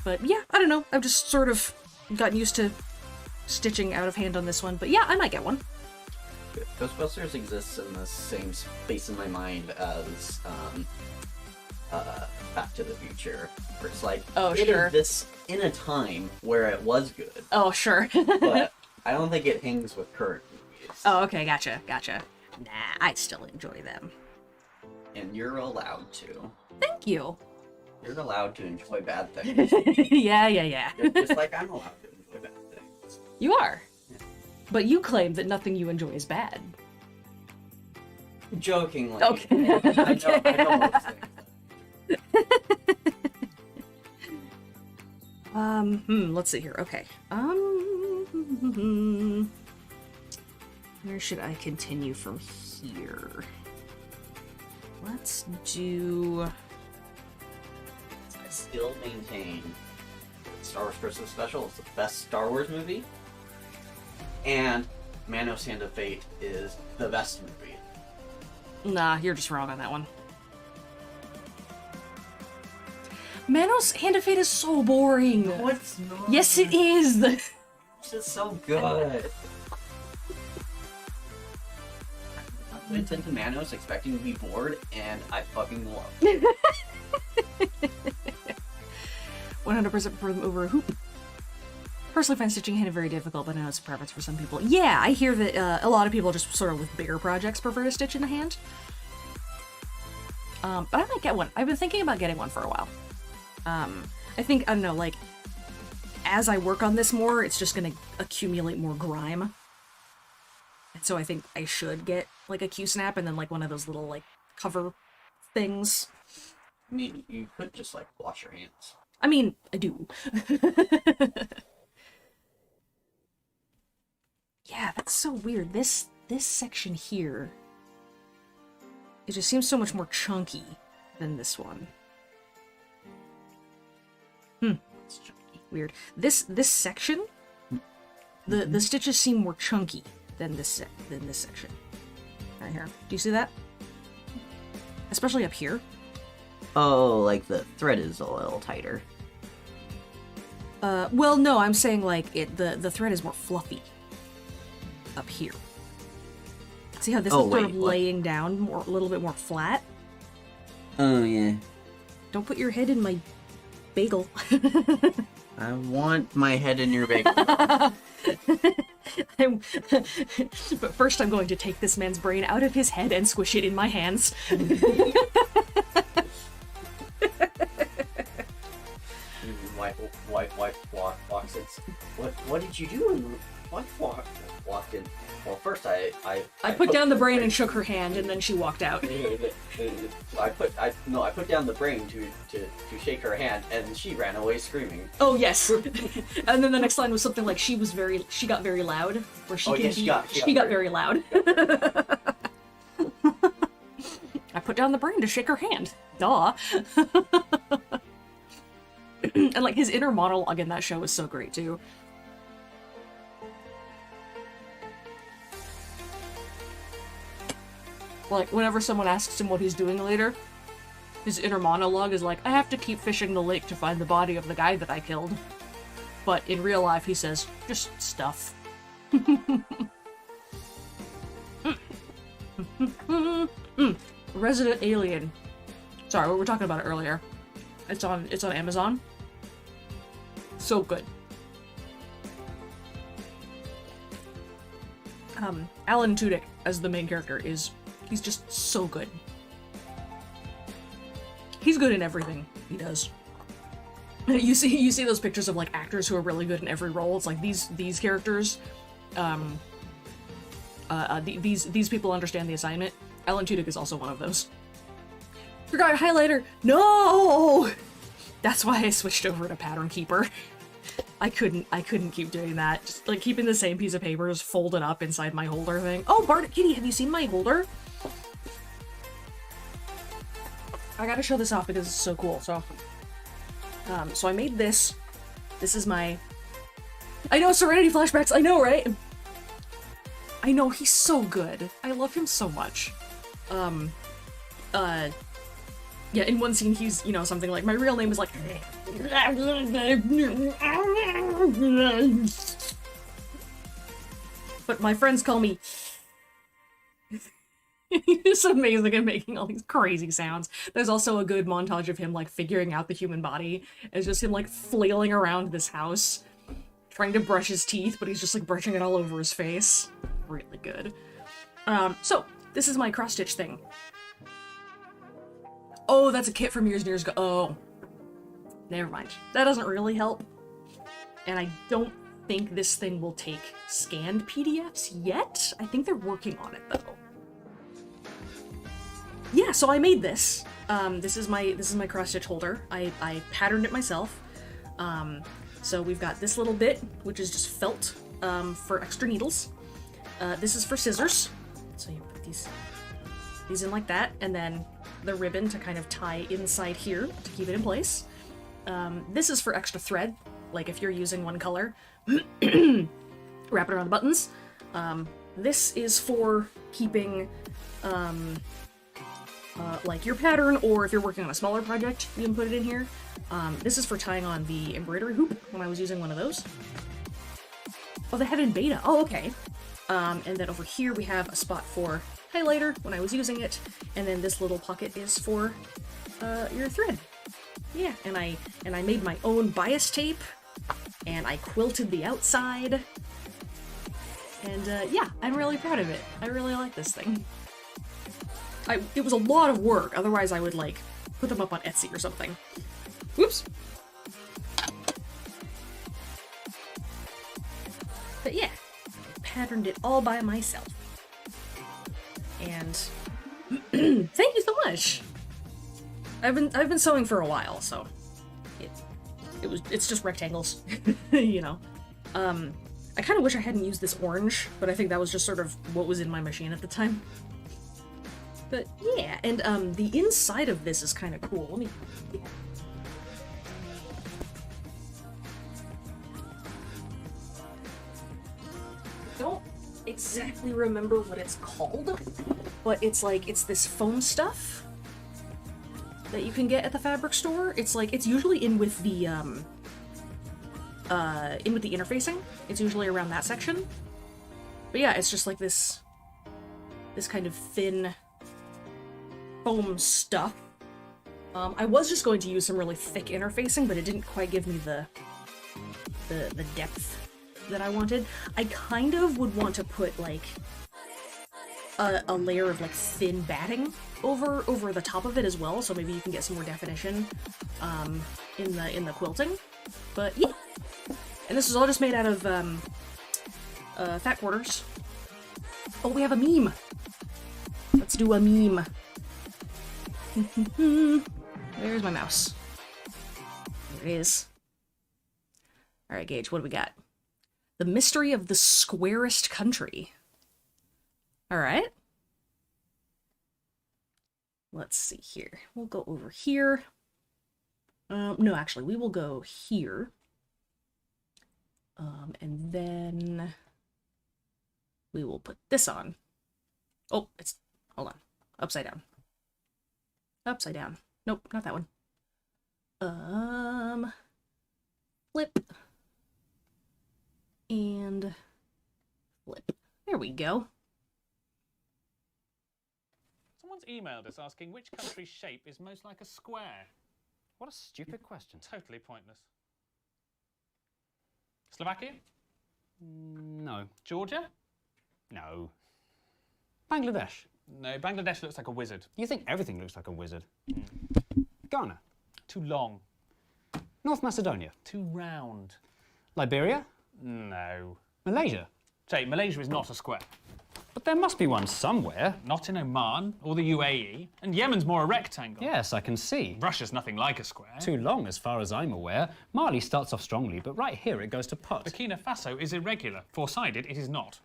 But yeah, I don't know. I've just sort of gotten used to stitching out of hand on this one. But yeah, I might get one. Ghostbusters exists in the same space in my mind as Back to the Future, where it's like, oh, it sure. is this in a time where it was good. Oh, sure. But I don't think it hangs with current movies. Oh, okay, gotcha. Nah, I still enjoy them. And you're allowed to. Thank you. You're allowed to enjoy bad things. Yeah. You're just like I'm allowed to enjoy bad things. You are. Yeah. But you claim that nothing you enjoy is bad. Jokingly. Okay. I know most things. Let's see here. Okay. Where should I continue from here? Let's do... I still maintain that Star Wars Christmas Special is the best Star Wars movie, and Manos Hand of Fate is the best movie. Nah, you're just wrong on that one. Manos Hand of Fate is so boring. No, it's not. Yes, it is. This is so good. I went into Manos expecting to be bored, and I fucking love it. 100% prefer them over a hoop. Personally find stitching hand very difficult, but I know it's a preference for some people. Yeah, I hear that a lot of people just sort of with bigger projects prefer to stitch in a hand. But I might get one. I've been thinking about getting one for a while. I think, I don't know, like, as I work on this more, it's just gonna accumulate more grime. And so I think I should get, like, a Q-snap and then, like, one of those little, like, cover things. I mean, you could just, like, wash your hands. I mean, I do. Yeah, that's so weird. This section here, it just seems so much more chunky than this one. It's chunky. Weird. This section, the stitches seem more chunky than this section. Right here. Do you see that? Especially up here. Oh, like the thread is a little tighter. Well, no, I'm saying like the thread is more fluffy up here. See how this is sort of laying down more, a little bit more flat? Oh, yeah. Don't put your head in my bagel. I want my head in your bagel. But first I'm going to take this man's brain out of his head and squish it in my hands. Wife walks in. What did you do when wife walked in? Well, first I put down the brain and shook her hand, and then she walked out. I put down the brain to shake her hand, and she ran away screaming. Oh yes. And then the next line was something like she got very loud, or she got very loud. I put down the brain to shake her hand. Duh. And like his inner monologue in that show is so great too. Like whenever someone asks him what he's doing later, his inner monologue is like, I have to keep fishing the lake to find the body of the guy that I killed. But in real life he says, just stuff. Resident Alien. Sorry, we were talking about it earlier. It's on Amazon. So good. Alan Tudyk as the main character he's just so good. He's good in everything he does. You see those pictures of like actors who are really good in every role. It's like these characters, these people understand the assignment. Alan Tudyk is also one of those. Forgot highlighter. No, that's why I switched over to Pattern Keeper. I couldn't keep doing that. Just like keeping the same piece of paper just folded up inside my holder thing. Oh, Bart Kitty, have you seen my holder? I gotta show this off because it's so cool. So I made this. This is my... I know, Serenity flashbacks, I know, right? I know, he's so good. I love him so much. Yeah, in one scene he's, you know, something like, my real name is like... But my friends call me... He's amazing at making all these crazy sounds. There's also a good montage of him, like, figuring out the human body. It's just him, like, flailing around this house, trying to brush his teeth, but he's just, like, brushing it all over his face. Really good. So, this is my cross-stitch thing. Oh, that's a kit from years and years ago. Oh. Never mind. That doesn't really help. And I don't think this thing will take scanned PDFs yet. I think they're working on it, though. Yeah, so I made this. This is my cross-stitch holder. I patterned it myself. So we've got this little bit, which is just felt for extra needles. This is for scissors. So you put these in like that, and then the ribbon to kind of tie inside here to keep it in place. This is for extra thread, like if you're using one color, wrap it around the buttons. This is for keeping like your pattern, or if you're working on a smaller project, you can put it in here. This is for tying on the embroidery hoop when I was using one of those. Oh, they had it in beta. Oh, okay. And then over here we have a spot for highlighter when I was using it, and then this little pocket is for your thread. Yeah, and I made my own bias tape, and I quilted the outside, and yeah, I'm really proud of it. I really like this thing. It was a lot of work, otherwise I would like put them up on Etsy or something. Whoops. But yeah, I patterned it all by myself. And thank you so much. I've been sewing for a while, so It's just rectangles, you know. I kind of wish I hadn't used this orange, but I think that was just sort of what was in my machine at the time. But yeah, and the inside of this is kind of cool. Let me. Yeah. Don't exactly remember what it's called, but it's like it's this foam stuff that you can get at the fabric store. It's like it's usually in with the interfacing. It's usually around that section. But yeah, it's just like this kind of thin foam stuff. I was just going to use some really thick interfacing, but it didn't quite give me the depth that I wanted. I kind of would want to put like a layer of like thin batting over the top of it as well, so maybe you can get some more definition in the quilting. But yeah, and this is all just made out of fat quarters. Oh, we have a meme. Let's do a meme. Where's my mouse? There it is. All right, Gage, what do we got? The mystery of the squarest country. All right. Let's see here. We'll go over here. No, actually, we will go here. And then we will put this on. Oh, it's, hold on. Upside down. Upside down. Nope, not that one. Flip. And flip. There we go. Someone's emailed us asking which country's shape is most like a square. What a stupid question. Totally pointless. Slovakia? No. Georgia? No. Bangladesh. No, Bangladesh looks like a wizard. You think everything looks like a wizard. Ghana. Too long. North Macedonia. Too round. Liberia. No. Malaysia. Say, Malaysia is not a square. But there must be one somewhere. Not in Oman or the UAE. And Yemen's more a rectangle. Yes, I can see. Russia's nothing like a square. Too long, as far as I'm aware. Mali starts off strongly, but right here it goes to pot. Burkina Faso is irregular. Four-sided, it is not.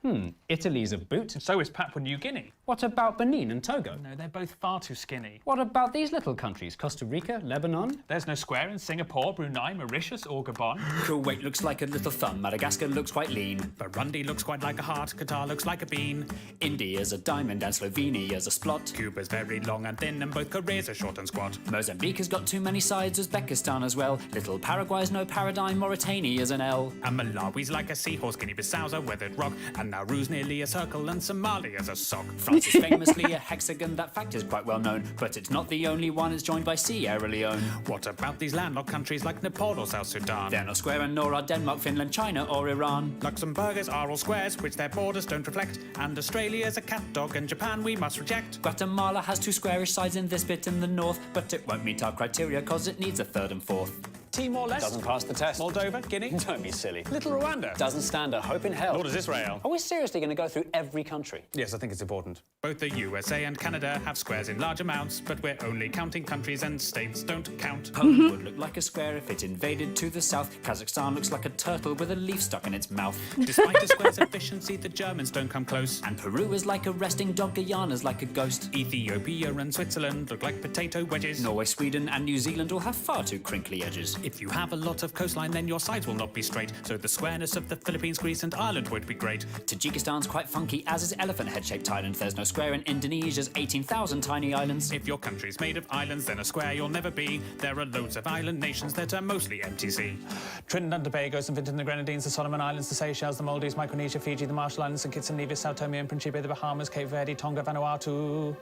Italy's a boot. And so is Papua New Guinea. What about Benin and Togo? No, they're both far too skinny. What about these little countries? Costa Rica, Lebanon? There's no square in Singapore, Brunei, Mauritius or Gabon. Kuwait looks like a little thumb, Madagascar looks quite lean. Burundi looks quite like a heart, Qatar looks like a bean. India's a diamond and Slovenia's a splot. Cuba's very long and thin and both Koreas are short and squat. Mozambique has got too many sides, Uzbekistan as well. Little Paraguay's no paradigm, Mauritania's an L. And Malawi's like a seahorse, Guinea-Bissau's a weathered rock. And Nauru's nearly a circle and Somalia's a sock. France is famously a hexagon, that fact is quite well known. But it's not the only one, it's joined by Sierra Leone. What about these landlocked countries like Nepal or South Sudan? They're not square and nor are Denmark, Finland, China or Iran. Luxembourgers are all squares, which their borders don't reflect. And Australia's a cat dog and Japan we must reject. Guatemala has two squarish sides in this bit in the north, but it won't meet our criteria cause it needs a third and fourth. Timor-Leste? Doesn't pass the test. Moldova? Guinea? Don't be silly. Little Rwanda? Doesn't stand a hope in hell. Nor does Israel. Are we seriously going to go through every country? Yes, I think it's important. Both the USA and Canada have squares in large amounts, but we're only counting countries and states don't count. Poland would look like a square if it invaded to the south. Kazakhstan looks like a turtle with a leaf stuck in its mouth. Despite the square's efficiency, the Germans don't come close. And Peru is like a resting dog, Guyana's like a ghost. Ethiopia and Switzerland look like potato wedges. Norway, Sweden and New Zealand all have far too crinkly edges. If you have a lot of coastline, then your sides will not be straight. So the squareness of the Philippines, Greece and Ireland would be great. Tajikistan's quite funky, as is elephant head-shaped Thailand. There's no square in Indonesia's 18,000 tiny islands. If your country's made of islands, then a square you'll never be. There are loads of island nations that are mostly MTC. Trinidad and Tobago, St. Vincent and the Grenadines, the Solomon Islands, the Seychelles, the Maldives, Micronesia, Fiji, the Marshall Islands, St. Kitts and Nevis, Sao Tome and Principe, the Bahamas, Cape Verde, Tonga, Vanuatu.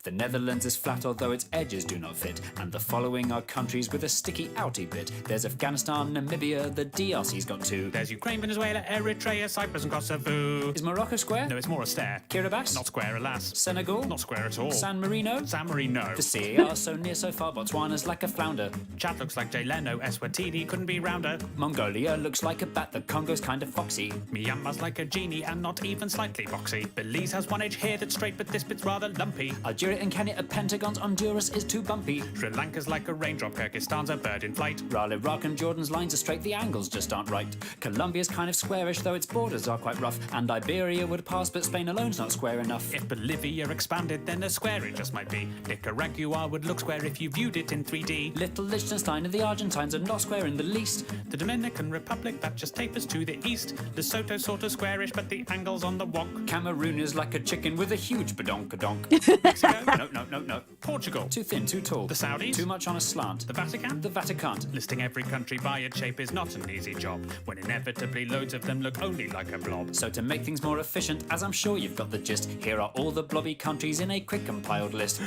The Netherlands is flat, although its edges do not fit. And the following are countries with a sticky outy bit. There's Afghanistan, Namibia, the DRC's got two. There's Ukraine, Venezuela, Eritrea, Cyprus and Kosovo. Is Morocco square? No, it's more a stare. Kiribati? Not square, alas. Senegal? Not square at all. San Marino? San Marino. The CAR so near so far, Botswana's like a flounder. Chad looks like Jay Leno, Eswatini couldn't be rounder. Mongolia looks like a bat, the Congo's kind of foxy. Myanmar's like a genie and not even slightly boxy. Belize has one edge here that's straight, but this bit's rather lumpy. Nigeria and Kenya are pentagons, Honduras is too bumpy. Sri Lanka's like a raindrop, Kyrgyzstan's a bird in flight. While Iraq and Jordan's lines are straight, the angles just aren't right. Colombia's kind of squarish, though its borders are quite rough. And Iberia would pass, but Spain alone's not square enough. If Bolivia expanded, then a square it just might be. Nicaragua would look square if you viewed it in 3D. Little Liechtenstein and the Argentines are not square in the least. The Dominican Republic, that just tapers to the east. Lesotho sort of squarish, but the angle's on the wonk. Cameroon is like a chicken with a huge badonkadonk. Mexico? No. Portugal? Too thin, too tall. The Saudis? Too much on a slant. The Vatican? The Vatican. Listing every country by its shape is not an easy job, when inevitably loads of them look only like a blob. So to make things more efficient, as I'm sure you've got the gist, here are all the blobby countries in a quick compiled list.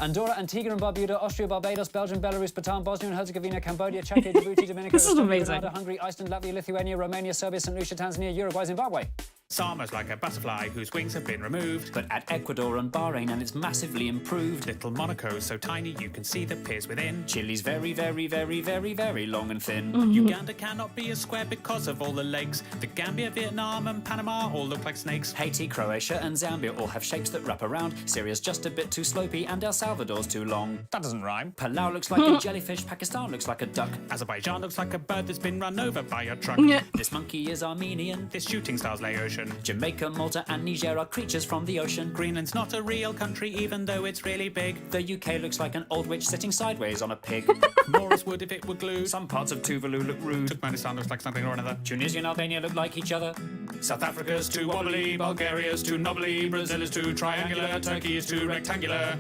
Andorra, Antigua and Barbuda, Austria, Barbados, Belgium, Belarus, Bhutan, Bosnia and Herzegovina, Cambodia, Czechia, Djibouti, Dominica, This is Estonia, amazing. Grenada, Hungary, Iceland, Latvia, Lithuania, Romania, Serbia, St. Lucia, Tanzania, Uruguay, Zimbabwe. Sama's like a butterfly whose wings have been removed. But at Ecuador and Bahrain, and it's massively improved. Little Monaco's so tiny you can see the piers within. Chile's very, very, very, very, very long and thin. Uganda cannot be a square because of all the legs. The Gambia, Vietnam and Panama all look like snakes. Haiti, Croatia and Zambia all have shapes that wrap around. Syria's just a bit too slopey and El Salvador's too long. That doesn't rhyme. Palau looks like a jellyfish, Pakistan looks like a duck. Azerbaijan looks like a bird that's been run over by a truck. Yeah. This monkey is Armenian. This shooting star's Laotian. Jamaica, Malta and Niger are creatures from the ocean. Greenland's not a real country even though it's really big. The UK looks like an old witch sitting sideways on a pig. Morris would if it were glued. Some parts of Tuvalu look rude. Turkmenistan looks like something or another. Tunisia and Albania look like each other. South Africa's too wobbly, Bulgaria's too knobbly, Brazil is too triangular, Turkey is too rectangular.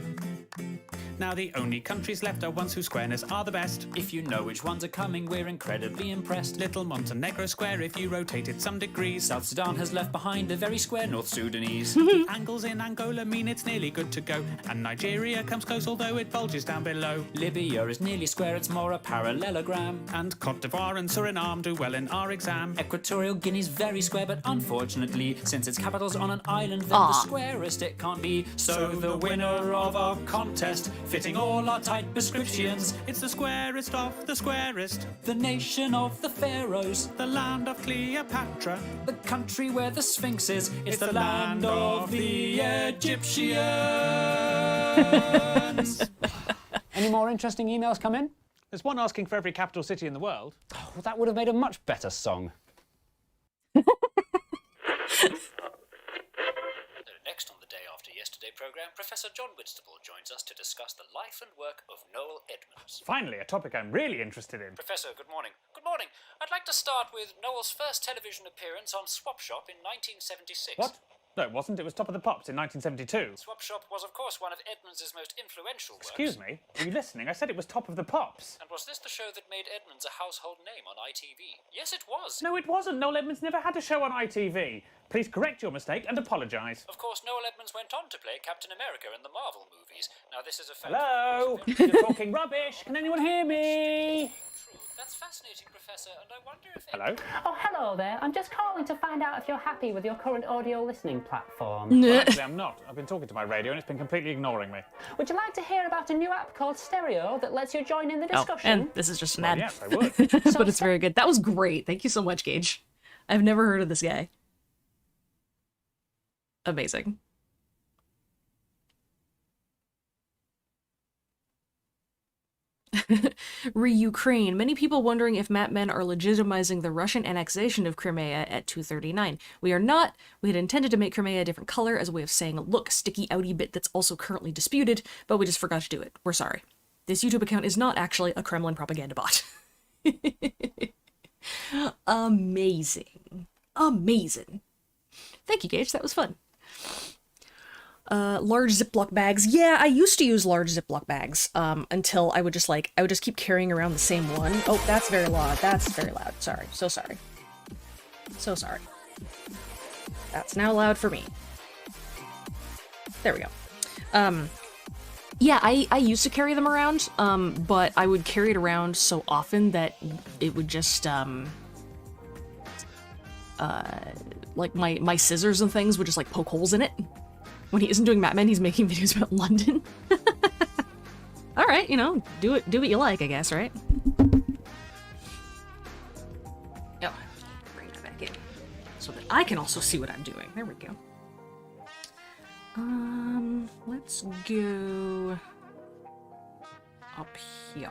Now the only countries left are ones whose squareness are the best. If you know which ones are coming, we're incredibly impressed. Little Montenegro square if you rotate it some degrees. South Sudan has left behind a very square North Sudanese. The angles in Angola mean it's nearly good to go. And Nigeria comes close although it bulges down below. Libya is nearly square, it's more a parallelogram. And Cote d'Ivoire and Suriname do well in our exam. Equatorial Guinea's very square, but unfortunately, since its capital's on an island, then the Aw. squarest it can't be. So the winner of our contest, fitting all our tight prescriptions, It's the squarest of the squarest. the nation of the pharaohs, The land of Cleopatra. the country where the Sphinx is. It's the land of the Egyptians. Any more interesting emails come in? There's one asking for every capital city in the world. Well, that would have made a much better song. Next on the Day After Yesterday programme, Professor John Whitstable joins us to discuss the life and work of Noel Edmonds. Finally, a topic I'm really interested in. Professor, good morning. Good morning. I'd like to start with Noel's first television appearance on Swap Shop in 1976. What? No, it wasn't. It was Top of the Pops in 1972. Swap Shop was, of course, one of Edmonds' most influential works. Excuse me? Are you listening? I said it was Top of the Pops. And was this the show that made Edmonds a household name on ITV? Yes, it was. No, it wasn't. Noel Edmonds never had a show on ITV. Please correct your mistake and apologise. Of course, Noel Edmonds went on to play Captain America in the Marvel movies. Now, this is a fact. Hello? You're talking rubbish. Can anyone hear me? That's fascinating, Professor, and I wonder if... Hello? Oh, hello there. I'm just calling to find out if you're happy with your current audio listening platform. Well, actually, I'm not. I've been talking to my radio and it's been completely ignoring me. Would you like to hear about a new app called Stereo that lets you join in the Oh, discussion? and this is just an ad. Yes, I would. But it's very good. That was great. Thank you so much, Gage. I've never heard of this guy. Amazing. Re-Ukraine. Many people wondering if Matmen are legitimizing the Russian annexation of Crimea at 239. We are not. We had intended to make Crimea a different color as a way of saying, look, sticky outy bit that's also currently disputed, but we just forgot to do it. We're sorry. This YouTube account is not actually a Kremlin propaganda bot. Amazing. Amazing. Thank you, Gage. That was fun. Large Ziploc bags. Yeah, I used to use large Ziploc bags, until I would just keep carrying around the same one. Oh, that's very loud. That's very loud. Sorry. So sorry. So sorry. That's now loud for me. There we go. Yeah, I used to carry them around, but I would carry it around so often that it would just, like my scissors and things would just like poke holes in it. When he isn't doing Mad Men, he's making videos about London. All right, you know, do what you like, I guess, right? Oh, bring that back in so that I can also see what I'm doing. There we go. Where let's go up here.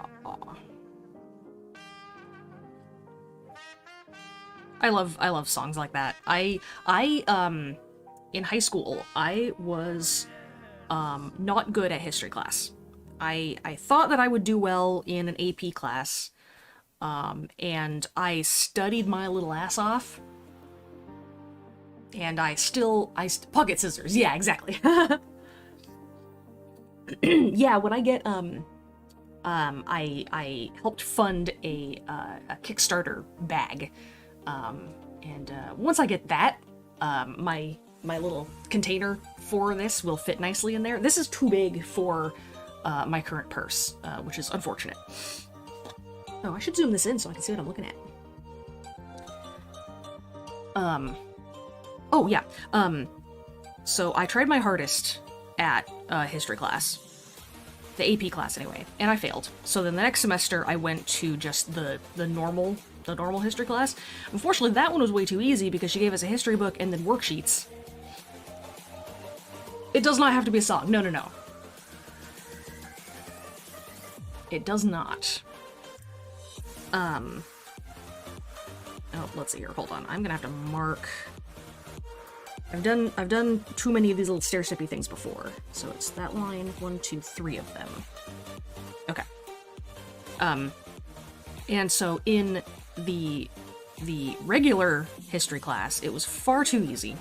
I love songs like that. I in high school, I was not good at history class. I thought that I would do well in an AP class, and I studied my little ass off. And pocket scissors. Yeah, exactly. Yeah, when I get I helped fund a Kickstarter bag, and once I get that, my little container for this will fit nicely in there. This is too big for my current purse, which is unfortunate. Oh, I should zoom this in so I can see what I'm looking at. Oh yeah. So I tried my hardest at history class, the AP class anyway, and I failed. So then the next semester I went to just the normal history class. Unfortunately, that one was way too easy because she gave us a history book and then worksheets. It does not have to be a song. No, no, no. It does not. Oh, let's see here. Hold on. I'm gonna have to mark. I've done too many of these little stair steppy things before. So it's that line, 1, 2, 3 of them. Okay. And so in the regular history class, it was far too easy.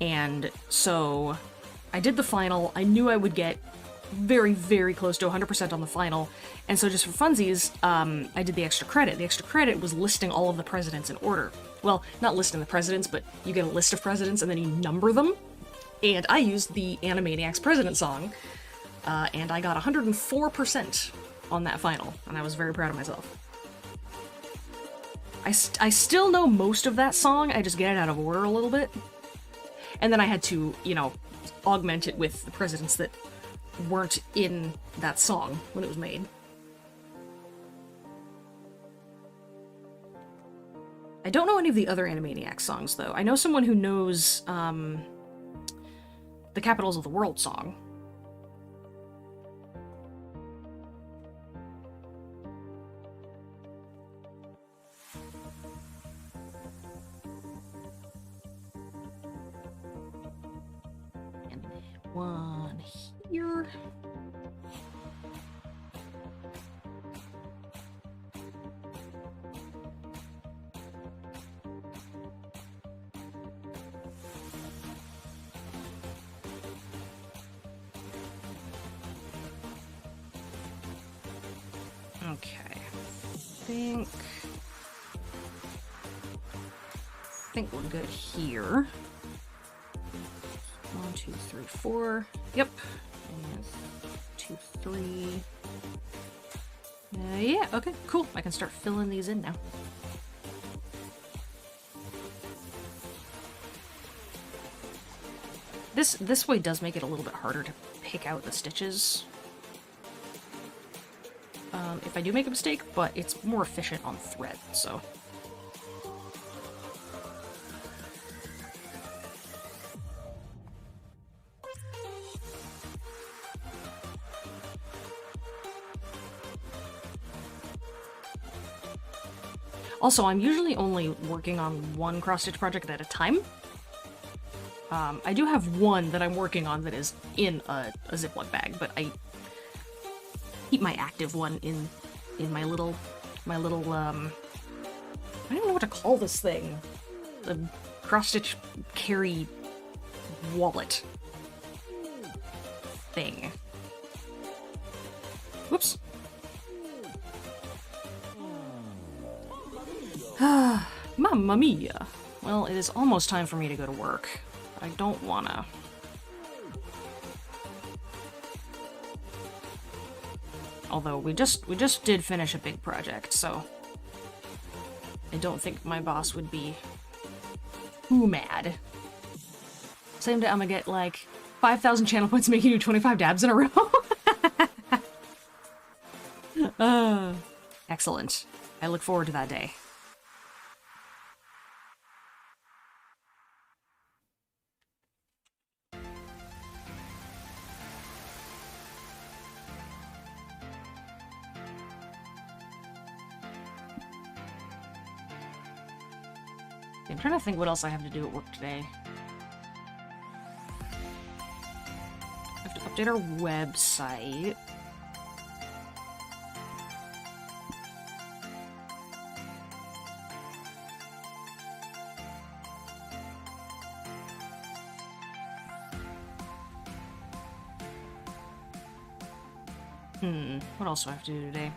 And so I did the final. I knew I would get very, very close to 100% on the final. And so just for funsies, I did the extra credit. The extra credit was listing all of the presidents in order. Well, not listing the presidents, but you get a list of presidents and then you number them. And I used the Animaniacs president song, and I got 104% on that final, and I was very proud of myself. I still know most of that song, I just get it out of order a little bit. And then I had to, augment it with the presidents that weren't in that song when it was made. I don't know any of the other Animaniacs songs, though. I know someone who knows, the Capitals of the World song. And one here. Okay, I think we're good here. 1, 2, 3, 4. Yep. And 2, 3. Yeah, okay, cool. I can start filling these in now. This way does make it a little bit harder to pick out the stitches. If I do make a mistake, but it's more efficient on thread, so. Also, I'm usually only working on one cross-stitch project at a time. I do have one that I'm working on that is in a Ziploc bag, but I keep my active one in my little I don't even know what to call this thing. The cross-stitch carry wallet thing. Whoops. Mamma mia. Well, it is almost time for me to go to work, but I don't wanna. Although we just did finish a big project, so I don't think my boss would be too mad. Same day I'm gonna get like 5,000 channel points making you 25 dabs in a row. Excellent. I look forward to that day. I'm trying to think what else I have to do at work today. I have to update our website. What else do I have to do today?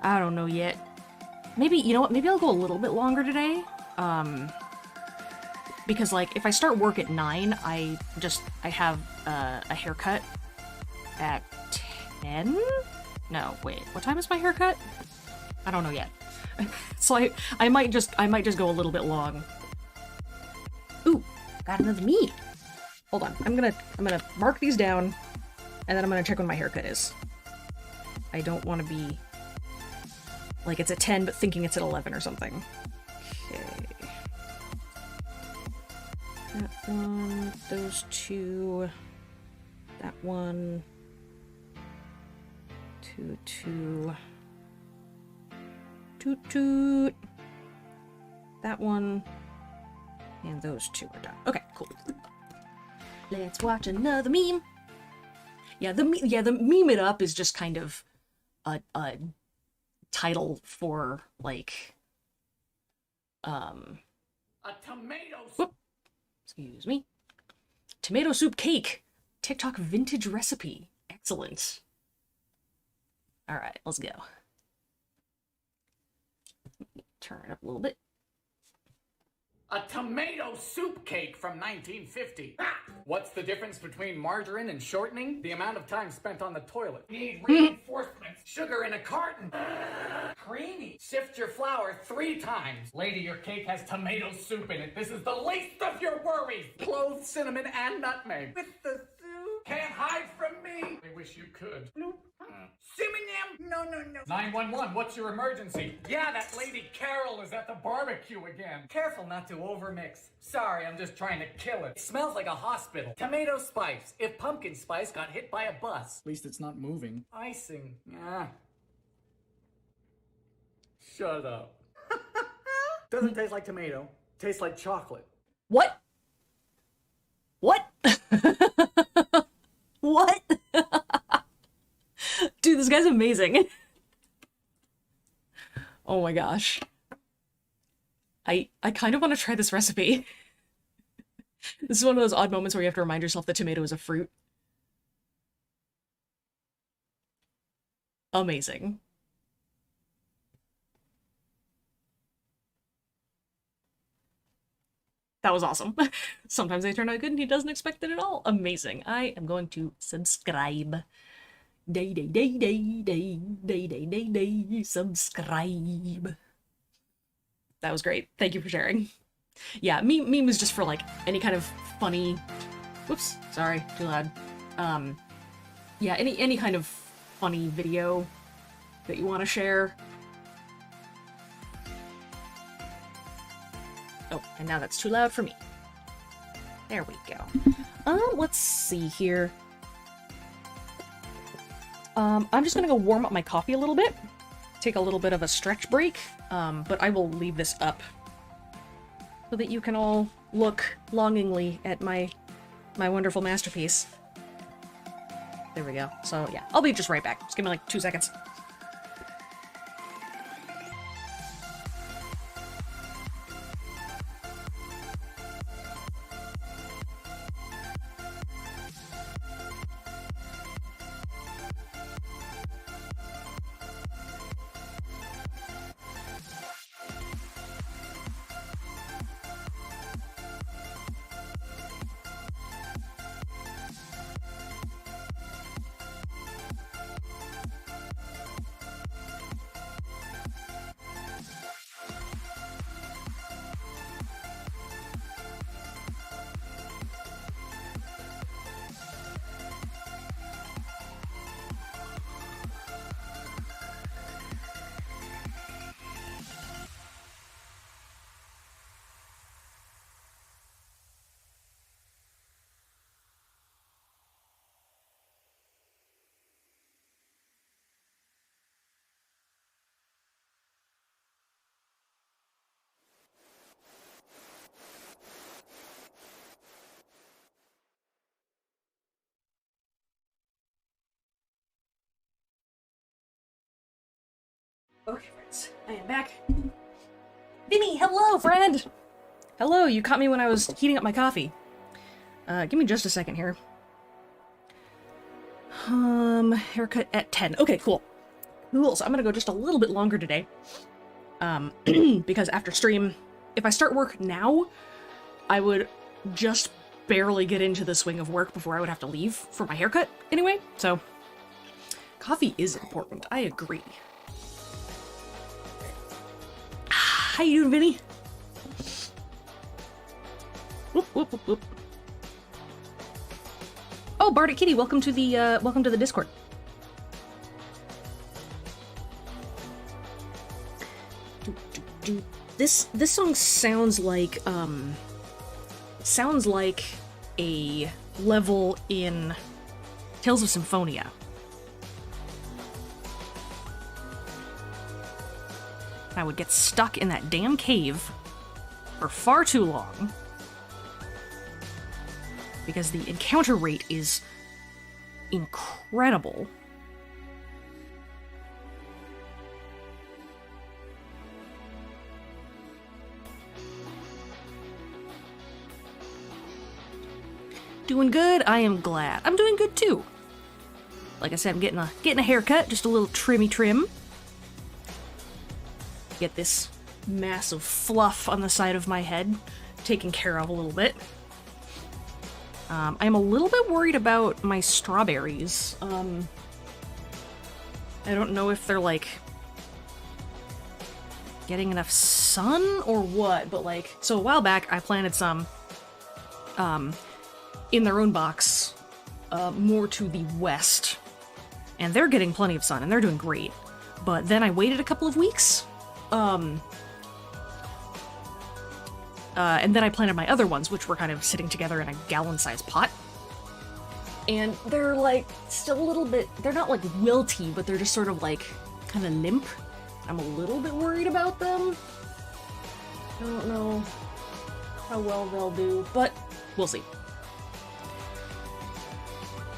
I don't know yet. Maybe, you know what, maybe I'll go a little bit longer today. Because, like, if I start work at 9, I have a haircut at 10? No, wait, what time is my haircut? I don't know yet. So I might just go a little bit long. Ooh, got another meat. Hold on, I'm gonna mark these down, and then I'm gonna check when my haircut is. I don't want to be like it's at 10, but thinking it's at 11 or something. Okay. That one, those two, that one, toot toot, toot toot, that one, and those two are done. Okay, cool. Let's watch another meme. Yeah, the meme it up is just kind of a title for like A tomato. Whoop, excuse me. Tomato soup cake. TikTok vintage recipe. Excellent. All right, let's go. Turn it up a little bit. A tomato soup cake from 1950. Ah! What's the difference between margarine and shortening? The amount of time spent on the toilet. Need reinforcements. Sugar in a carton. Creamy. Sift your flour 3 times. Lady, your cake has tomato soup in it. This is the least of your worries. Cloves cinnamon and nutmeg. With the soup. Can't hide from me. I wish you could. Nope. Siminem. No. 911, what's your emergency? Yeah, that lady Carol is at the barbecue again. Careful not to overmix. Sorry, I'm just trying to kill it. It smells like a hospital. Tomato spice. If pumpkin spice got hit by a bus. At least it's not moving. Icing. Yeah. Shut up. Doesn't taste like tomato. Tastes like chocolate. What? What? What? Dude, this guy's amazing. Oh my gosh. I kind of want to try this recipe. This is one of those odd moments where you have to remind yourself that tomato is a fruit. Amazing. That was awesome. Sometimes they turn out good and he doesn't expect it at all. Amazing. I am going to subscribe. Subscribe. That was great. Thank you for sharing. Yeah, meme was just for like any kind of funny. Whoops, sorry, too loud. Yeah, any kind of funny video that you want to share. Oh, and now that's too loud for me. There we go. Let's see here. I'm just gonna go warm up my coffee a little bit. Take a little bit of a stretch break, but I will leave this up so that you can all look longingly at my wonderful masterpiece. There we go. So yeah, I'll be just right back. Just give me like 2 seconds. Okay, friends, I am back. Vinny, hello, friend! Hello, you caught me when I was heating up my coffee. Give me just a second here. Haircut at 10. Okay, cool. Cool, so I'm gonna go just a little bit longer today. Because after stream, if I start work now, I would just barely get into the swing of work before I would have to leave for my haircut anyway, so coffee is important, I agree. How you doing, Vinny? Whoop, whoop, whoop, whoop. Oh, Bardic Kitty, welcome to the Discord. This song sounds like a level in Tales of Symphonia. I would get stuck in that damn cave for far too long because the encounter rate is incredible. Doing good? I am glad. I'm doing good too. Like I said, I'm getting a haircut, just a little trimmy trim. Get this massive fluff on the side of my head taken care of a little bit. I'm a little bit worried about my strawberries. I don't know if they're like getting enough sun or what, but like, so a while back I planted some in their own box more to the west, and they're getting plenty of sun and they're doing great. But then I waited a couple of weeks, and then I planted my other ones, which were kind of sitting together in a gallon-sized pot. And they're like still a little bit, they're not like wilty, but they're just sort of like kind of limp. I'm a little bit worried about them. I don't know how well they'll do, but we'll see.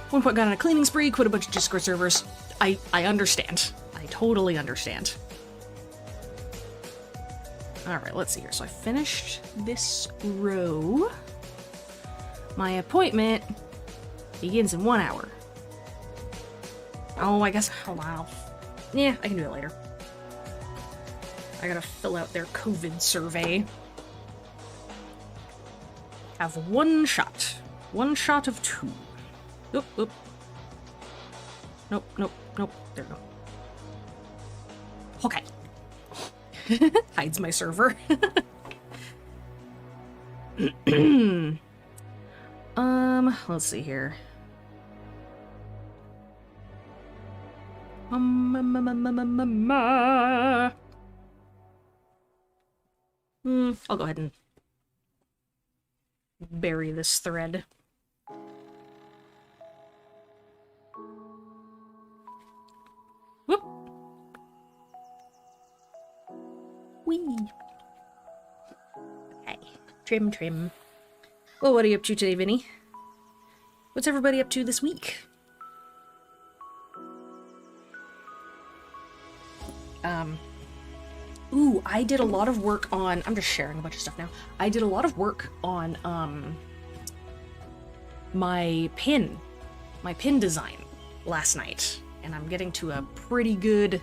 One point got on a cleaning spree, quit a bunch of Discord servers. I understand. I totally understand. Alright, let's see here. So I finished this row. My appointment begins in 1 hour. Oh, I guess, oh wow. Yeah, I can do it later. I gotta fill out their COVID survey. Have one shot. One shot of 2. Oop, oop. Nope, nope, nope. There we go. Okay. Hides my server. Let's see here. I'll go ahead and bury this thread. Whoop. Whee. Okay. Trim, trim. Well, what are you up to today, Vinny? What's everybody up to this week? Ooh, I did a lot of work on... I'm just sharing a bunch of stuff now. I did a lot of work on, my pin design last night. And I'm getting to a pretty good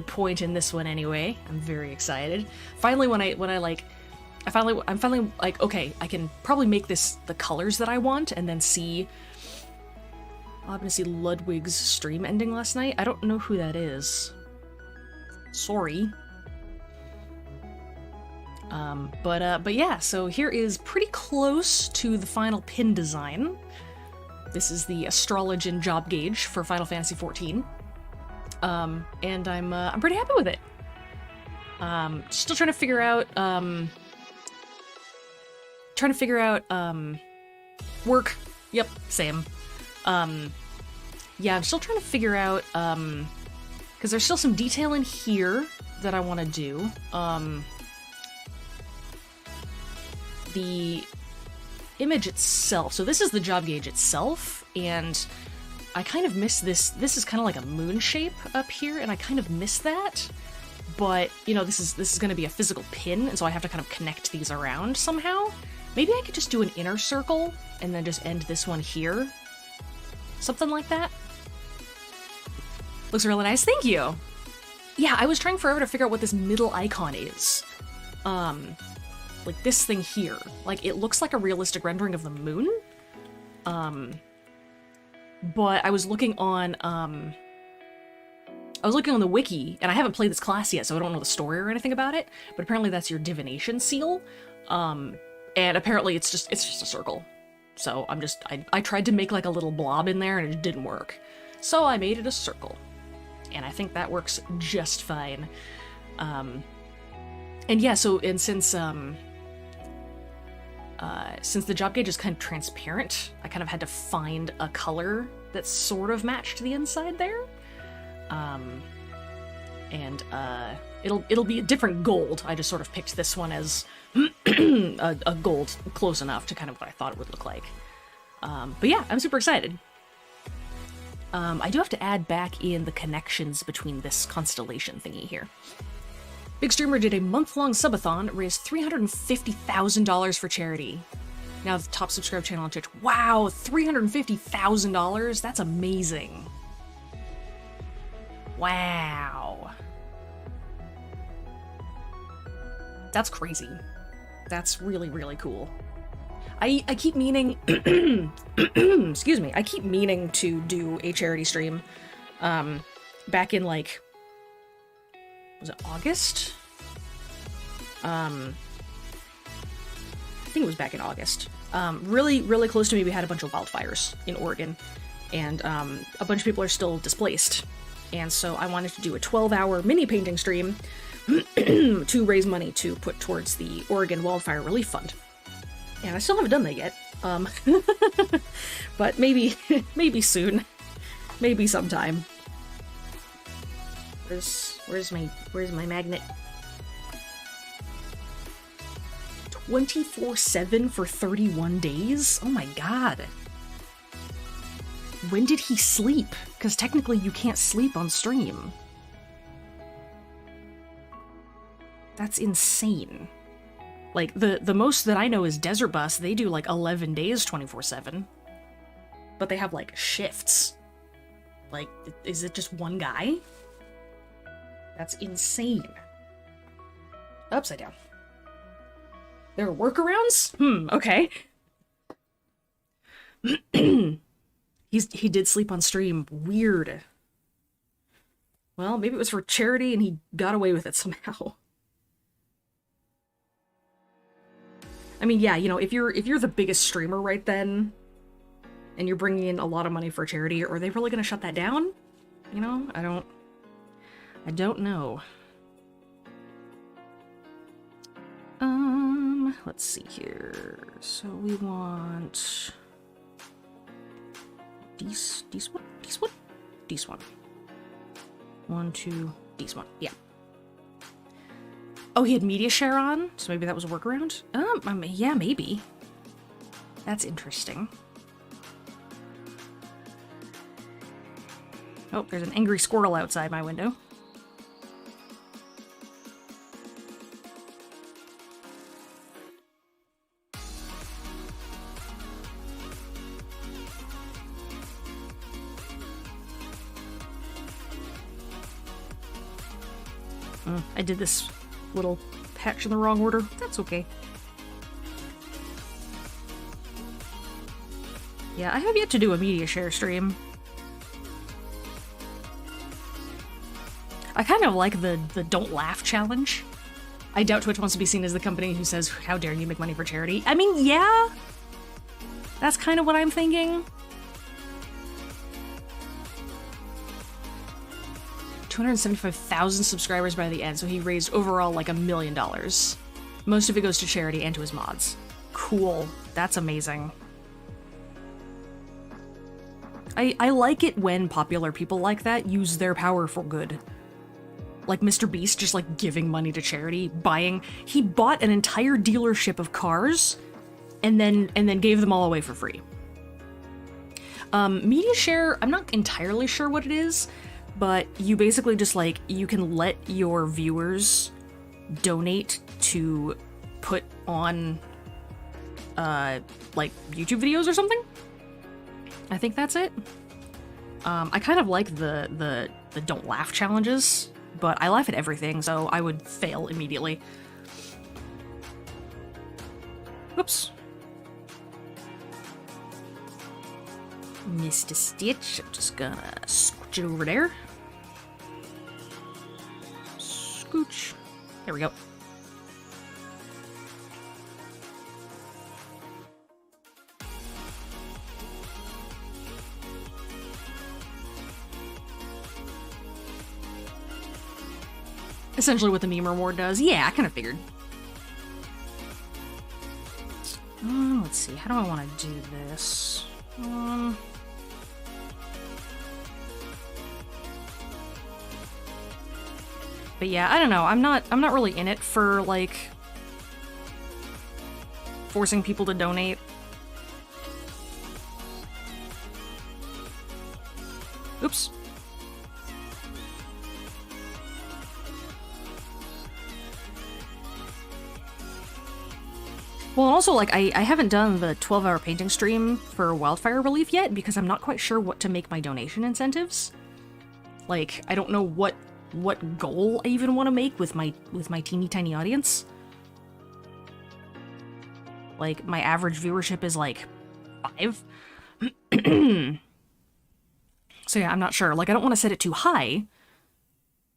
point in this one anyway. I'm very excited. Finally, I'm finally like, okay, I can probably make this the colors that I want and then see... I'm gonna see Ludwig's stream ending last night. I don't know who that is. Sorry. But yeah, so here is pretty close to the final pin design. This is the Astrologian job gauge for Final Fantasy XIV. And I'm pretty happy with it. Still trying to figure out, work. Yep, same. Yeah, I'm still trying to figure out, because there's still some detail in here that I want to do. The image itself, so this is the job gauge itself, and I kind of miss this. This is kind of like a moon shape up here, and I kind of miss that. But, you know, this is going to be a physical pin, and so I have to kind of connect these around somehow. Maybe I could just do an inner circle, and then just end this one here. Something like that. Looks really nice, thank you! Yeah, I was trying forever to figure out what this middle icon is. Like this thing here. Like, it looks like a realistic rendering of the moon. But I was looking on the wiki, and I haven't played this class yet, so I don't know the story or anything about it, but apparently that's your divination seal. And apparently it's just a circle. So I tried to make like a little blob in there, and it didn't work. So I made it a circle. And I think that works just fine. And yeah, since the job gauge is kind of transparent, I kind of had to find a color that sort of matched the inside there. It'll be a different gold. I just sort of picked this one as a gold close enough to kind of what I thought it would look like. But yeah, I'm super excited. I do have to add back in the connections between this constellation thingy here. Big Streamer did a month-long subathon, raised $350,000 for charity. Now the top subscribed channel on Twitch. Wow, $350,000? That's amazing. Wow. That's crazy. That's really, really cool. I keep meaning, excuse me, I keep meaning to do a charity stream, back in, like, was it August? I think it was back in August. Really, really close to me, we had a bunch of wildfires in Oregon, and a bunch of people are still displaced. And so I wanted to do a 12-hour mini painting stream to raise money to put towards the Oregon Wildfire Relief Fund. And I still haven't done that yet. But maybe soon. Maybe sometime. Where's my magnet? 24/7 for 31 days? Oh my god. When did he sleep? Because technically you can't sleep on stream. That's insane. Like, the most that I know is Desert Bus. They do, like, 11 days 24/7. But they have, like, shifts. Like, is it just one guy? That's insane. Upside down. There are workarounds? Okay. He did sleep on stream. Weird. Well, maybe it was for charity and he got away with it somehow. I mean, yeah, you know, if you're the biggest streamer right then, and you're bringing in a lot of money for charity, are they really gonna shut that down? You know, I don't know. Let's see here. So we want these one. 1, 2, these one. Yeah. Oh, he had media share on, so maybe that was a workaround? Yeah, maybe. That's interesting. Oh, there's an angry squirrel outside my window. I did this little patch in the wrong order. That's okay. Yeah, I have yet to do a media share stream. I kind of like the don't laugh challenge. I doubt Twitch wants to be seen as the company who says, how dare you make money for charity? I mean, yeah. That's kind of what I'm thinking. 275,000 subscribers by the end, so he raised overall like $1 million. Most of it goes to charity and to his mods. Cool. That's amazing. I like it when popular people like that use their power for good. Like Mr. Beast just like giving money to charity, he bought an entire dealership of cars and then gave them all away for free. Media share, I'm not entirely sure what it is, but you basically just like, you can let your viewers donate to put on, like YouTube videos or something. I think that's it. I kind of like the don't laugh challenges, but I laugh at everything, so I would fail immediately. Whoops. Missed a stitch. I'm just gonna scooch it over there. Scooch. There we go. Essentially what the meme reward does. Yeah, I kind of figured. Let's see. How do I want to do this? But yeah, I don't know. I'm not really in it for like forcing people to donate. Oops. Well, also, like, I haven't done the 12-hour painting stream for wildfire relief yet because I'm not quite sure what to make my donation incentives. Like, I don't know what goal I even want to make with my teeny tiny audience. Like, my average viewership is like 5. So yeah, I'm not sure. Like, I don't want to set it too high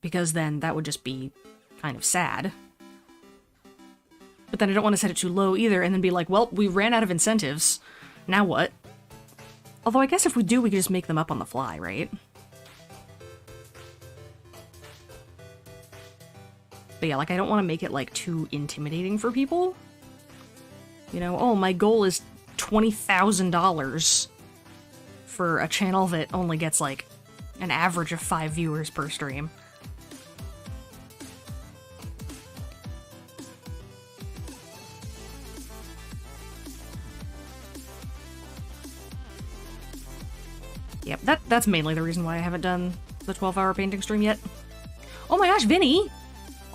because then that would just be kind of sad. But then I don't want to set it too low either and then be like, well, we ran out of incentives. Now what? Although I guess if we do, we can just make them up on the fly, right? But yeah, like, I don't want to make it, like, too intimidating for people. You know, oh, my goal is $20,000 for a channel that only gets, like, an average of 5 viewers per stream. Yep, that's mainly the reason why I haven't done the 12-hour painting stream yet. Oh my gosh, Vinny!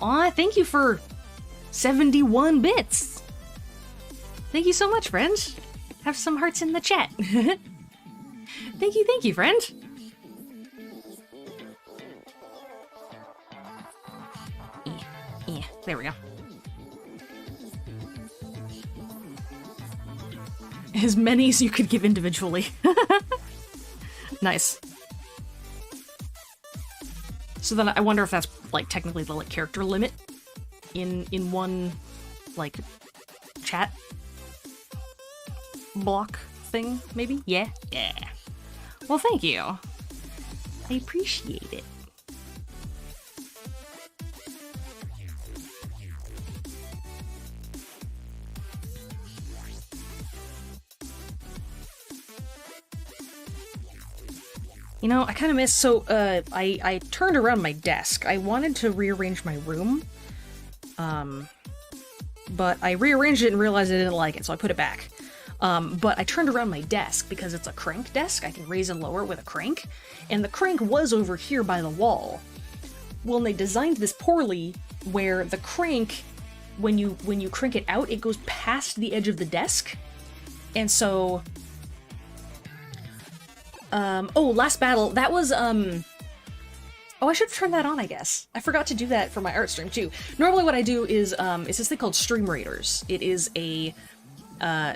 Aw, thank you for 71 bits! Thank you so much, friend. Have some hearts in the chat. Thank you, friend. Yeah, there we go. As many as you could give individually. Nice. So then I wonder if that's, like, technically the, like, character limit in one, like, chat block thing, maybe? Yeah? Yeah. Well, thank you. I appreciate it. You know, I kind of miss, so, I turned around my desk. I wanted to rearrange my room, but I rearranged it and realized I didn't like it, so I put it back. But I turned around my desk because it's a crank desk. I can raise and lower it with a crank, and the crank was over here by the wall. Well, they designed this poorly, where the crank, when you crank it out, it goes past the edge of the desk, and so... oh, last battle, that was, oh, I should have turned that on, I guess. I forgot to do that for my art stream, too. Normally what I do is, it's this thing called Stream Raiders. It is a,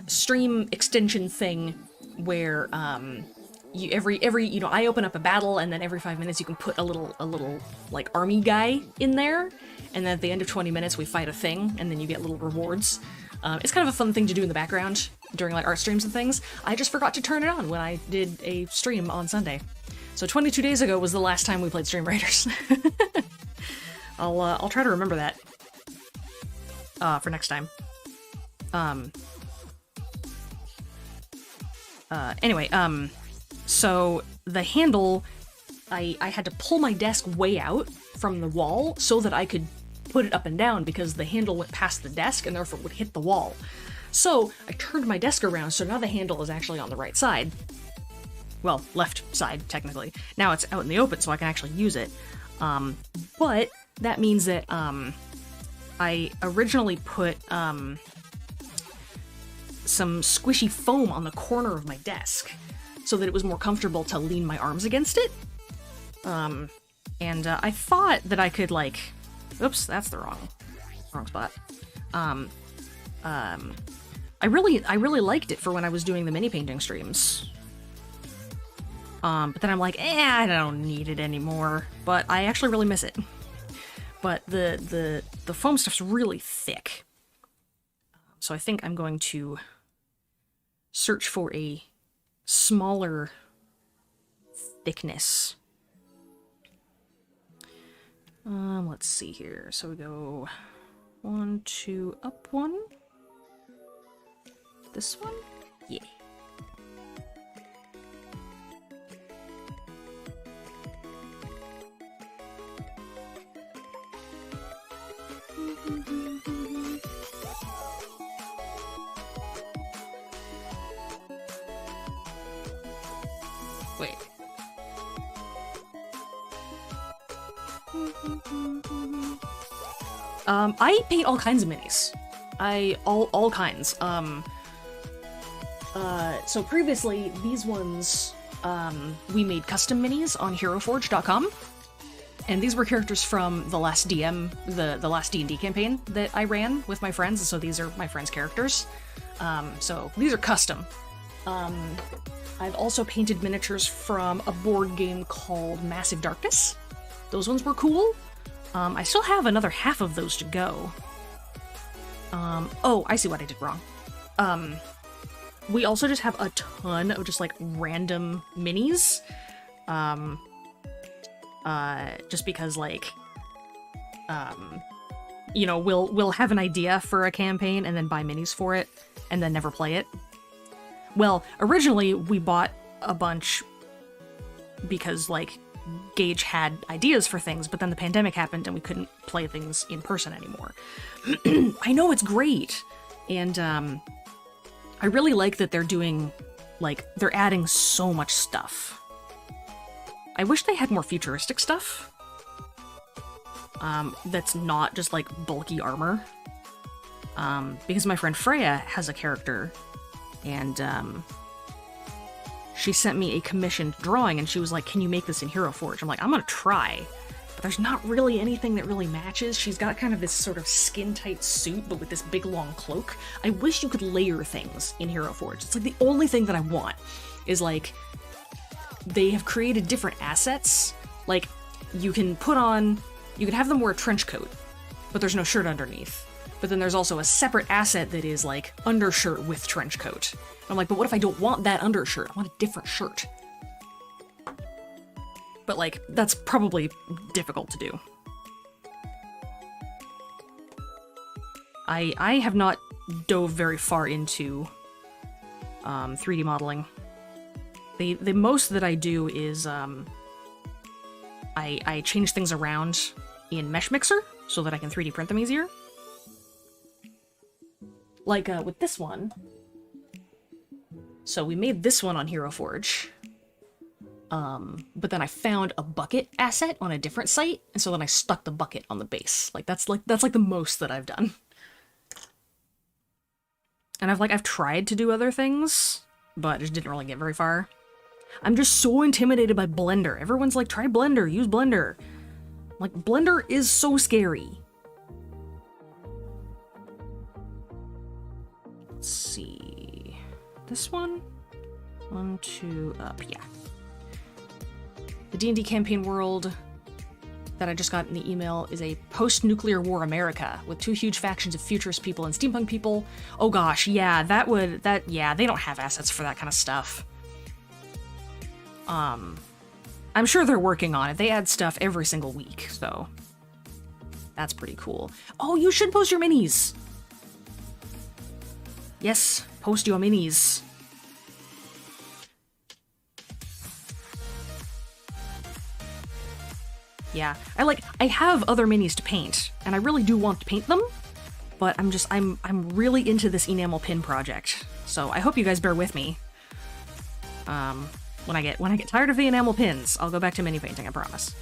stream extension thing where, you, you know, I open up a battle, and then every 5 minutes you can put a little, like, army guy in there, and then at the end of 20 minutes we fight a thing, and then you get little rewards. It's kind of a fun thing to do in the background during, like, art streams and things. I just forgot to turn it on when I did a stream on Sunday. So 22 days ago was the last time we played Stream Raiders. I'll try to remember that for next time. Anyway, so the handle, I had to pull my desk way out from the wall so that I could put it up and down because the handle went past the desk and therefore would hit the wall. So I turned my desk around, so now the handle is actually on the right side. well, left side, technically. Now it's out in the open, so I can actually use it. But that means that, I originally put, some squishy foam on the corner of my desk so that it was more comfortable to lean my arms against it. And I thought that I could, like... Oops, that's the wrong spot. I really liked it for when I was doing the mini painting streams. But then I'm like, I don't need it anymore. But I actually really miss it. But the foam stuff's really thick. So I think I'm going to search for a smaller thickness. Let's see here. So we go 1, 2, up 1. This one? Yeah. Wait. I paint all kinds of minis. All kinds. So previously, these ones, we made custom minis on HeroForge.com. And these were characters from the last DM, the last D&D campaign that I ran with my friends, and so these are my friends' characters. So these are custom. I've also painted miniatures from a board game called Massive Darkness. Those ones were cool. I still have another half of those to go. Oh, I see what I did wrong. We also just have a ton of just, like, random minis. Just because, like, you know, we'll have an idea for a campaign and then buy minis for it, and then never play it. Well, originally we bought a bunch because, like, Gage had ideas for things, but then the pandemic happened and we couldn't play things in person anymore. I know, it's great! And, I really like that they're doing, like, they're adding so much stuff. I wish they had more futuristic stuff. That's not just, like, bulky armor. Because my friend Freya has a character, and, she sent me a commissioned drawing, and she was like, can you make this in Hero Forge? I'm like, I'm gonna try. But there's not really anything that really matches. She's got kind of this sort of skin-tight suit, but with this big, long cloak. I wish you could layer things in Hero Forge. It's like the only thing that I want is, like, they have created different assets. Like, you can have them wear a trench coat, but there's no shirt underneath. But then there's also a separate asset that is, like, undershirt with trench coat. And I'm like, but what if I don't want that undershirt? I want a different shirt. But, like, that's probably difficult to do. I have not dove very far into 3D modeling. The most that I do is I change things around in Mesh Mixer so that I can 3D print them easier. Like with this one. So we made this one on Hero Forge. But then I found a bucket asset on a different site, and so then I stuck the bucket on the base. That's like the most that I've done. And I've tried to do other things, but just didn't really get very far. I'm just so intimidated by Blender. Everyone's like, try Blender, use Blender. I'm like, Blender is so scary. Let's see. This one? 1, 2, up, yeah. The D&D campaign world that I just got in the email is a post-nuclear war America with 2 huge factions of futurist people and steampunk people. Oh gosh, yeah, yeah, they don't have assets for that kind of stuff. I'm sure they're working on it. They add stuff every single week, so that's pretty cool. Oh, you should post your minis! Yes, post your minis. Yeah, I have other minis to paint, and I really do want to paint them, but I'm really into this enamel pin project, so I hope you guys bear with me. When I get tired of the enamel pins, I'll go back to mini painting, I promise.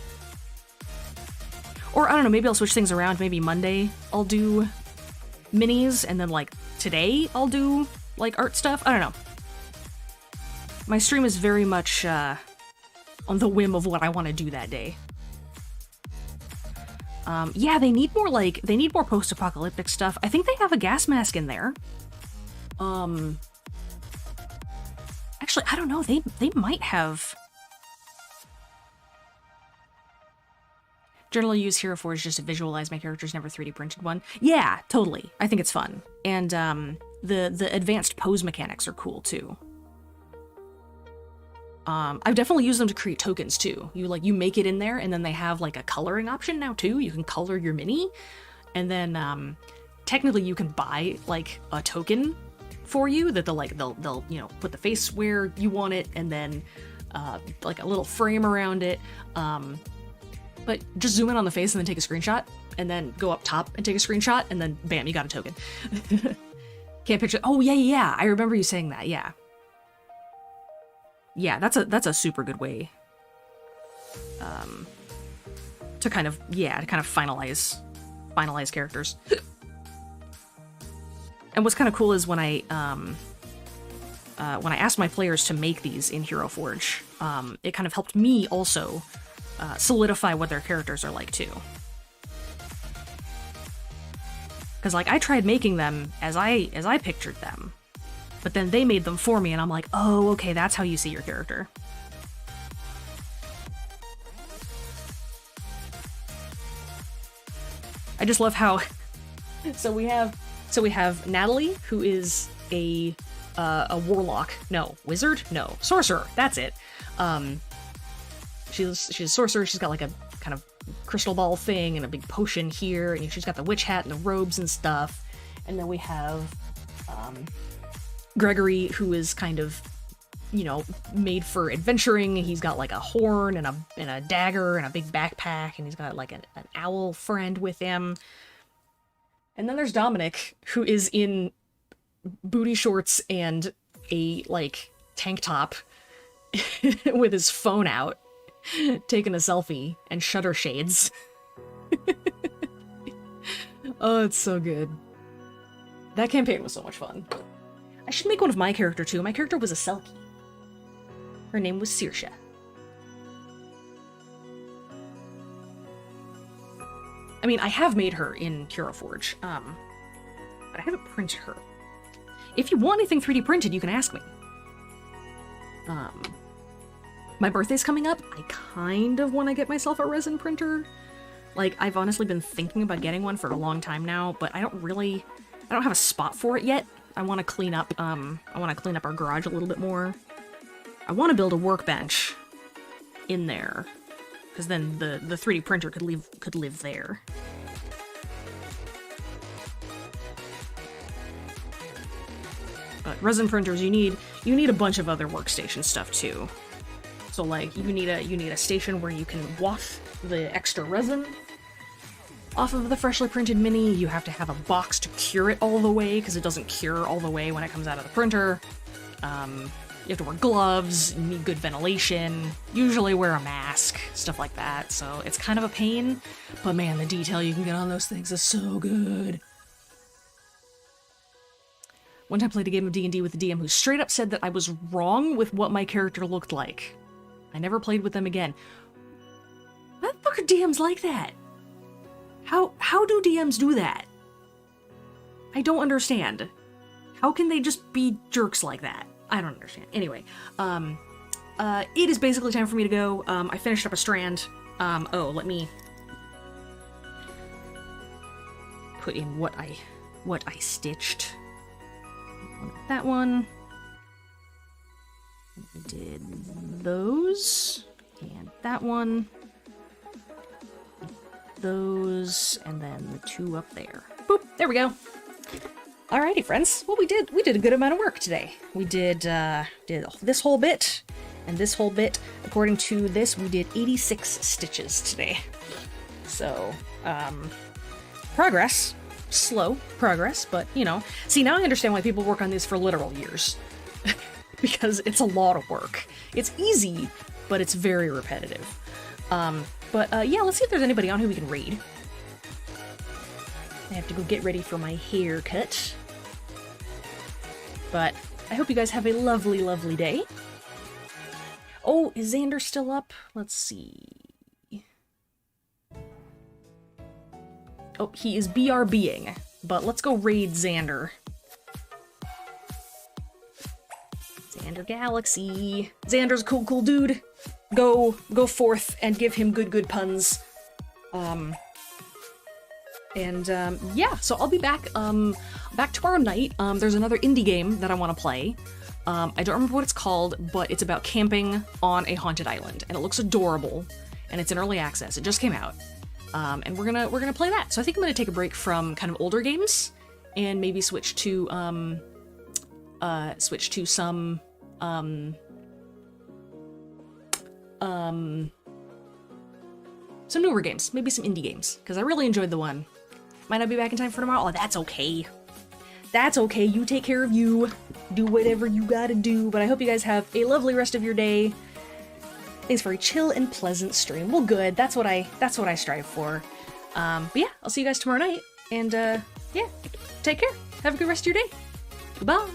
Or I don't know, maybe I'll switch things around. Maybe Monday I'll do minis, and then like today I'll do like art stuff. I don't know. My stream is very much on the whim of what I want to do that day. Yeah, they need more post-apocalyptic stuff. I think they have a gas mask in there. Actually, I don't know. They might have. Generally use Hero Forge just to visualize my characters, never 3D printed one. Yeah, totally. I think it's fun. And the advanced pose mechanics are cool too. I've definitely used them to create tokens too. You make it in there, and then they have like a coloring option now too. You can color your mini, and then technically you can buy like a token for you that they'll you know, put the face where you want it, and then like a little frame around it. But just zoom in on the face and then take a screenshot, and then go up top and take a screenshot, and then bam, you got a token. Can't picture. Oh yeah. I remember you saying that. Yeah. Yeah, that's a super good way to kind of finalize characters. And what's kind of cool is when I asked my players to make these in Hero Forge, it kind of helped me also solidify what their characters are like too. Because like I tried making them as I pictured them, but then they made them for me, and I'm like, oh, okay, that's how you see your character. I just love how. So we have Natalie, who is a warlock. No, wizard? No, sorcerer. That's it. She's a sorcerer. She's got like a kind of crystal ball thing and a big potion here, and she's got the witch hat and the robes and stuff. And then we have Gregory, who is kind of, you know, made for adventuring. He's got like a horn and a dagger and a big backpack, and he's got like an owl friend with him. And then there's Dominic, who is in booty shorts and a like tank top with his phone out, taking a selfie, and shutter shades. Oh, it's so good. That campaign was so much fun. I should make one of my character too. My character was a Selkie. Her name was Saoirse. I mean, I have made her in Hero Forge, but I haven't printed her. If you want anything 3D printed, you can ask me. My birthday's coming up. I kind of want to get myself a resin printer. Like, I've honestly been thinking about getting one for a long time now, but I don't have a spot for it yet. I want to clean up our garage a little bit more. I want to build a workbench in there, because then the 3D printer could live there. But resin printers, you need a bunch of other workstation stuff too. So like you need a station where you can waft the extra resin off of the freshly printed mini. You have to have a box to cure it all the way, because it doesn't cure all the way when it comes out of the printer. You have to wear gloves, you need good ventilation, usually wear a mask, stuff like that. So it's kind of a pain, but man, the detail you can get on those things is so good. One time I played a game of D&D with a DM who straight up said that I was wrong with what my character looked like. I never played with them again. Why the fuck are DMs like that? How do DMs do that? I don't understand. How can they just be jerks like that? I don't understand. Anyway, it is basically time for me to go. I finished up a strand. Let me put in what I stitched. That one. I did those, and that one. Those, and then the two up there. Boop, there we go. Alrighty, friends. Well, we did a good amount of work today. We did this whole bit, and this whole bit. According to this, we did 86 stitches today. So, progress. Slow progress, but, you know. See, now I understand why people work on these for literal years. because it's a lot of work. It's easy, but it's very repetitive. Yeah, let's see if there's anybody on who we can raid. I have to go get ready for my haircut. But I hope you guys have a lovely, lovely day. Oh, is Xander still up? Let's see. Oh, he is BRBing, but let's go raid Xander. Xander Galaxy. Xander's a cool dude. Go forth and give him good puns. Yeah, so I'll be back tomorrow night. There's another indie game that I want to play. I don't remember what it's called, but it's about camping on a haunted island, and it looks adorable, and it's in early access. It just came out. And we're gonna play that. So I think I'm gonna take a break from kind of older games and maybe switch to some newer games, maybe some indie games, because I really enjoyed the one. Might not be back in time for tomorrow. Oh, that's okay. That's okay. You take care of you. Do whatever you gotta do. But I hope you guys have a lovely rest of your day. Thanks for a chill and pleasant stream. Well, good. That's what I strive for. But yeah, I'll see you guys tomorrow night. And yeah, take care. Have a good rest of your day. Bye.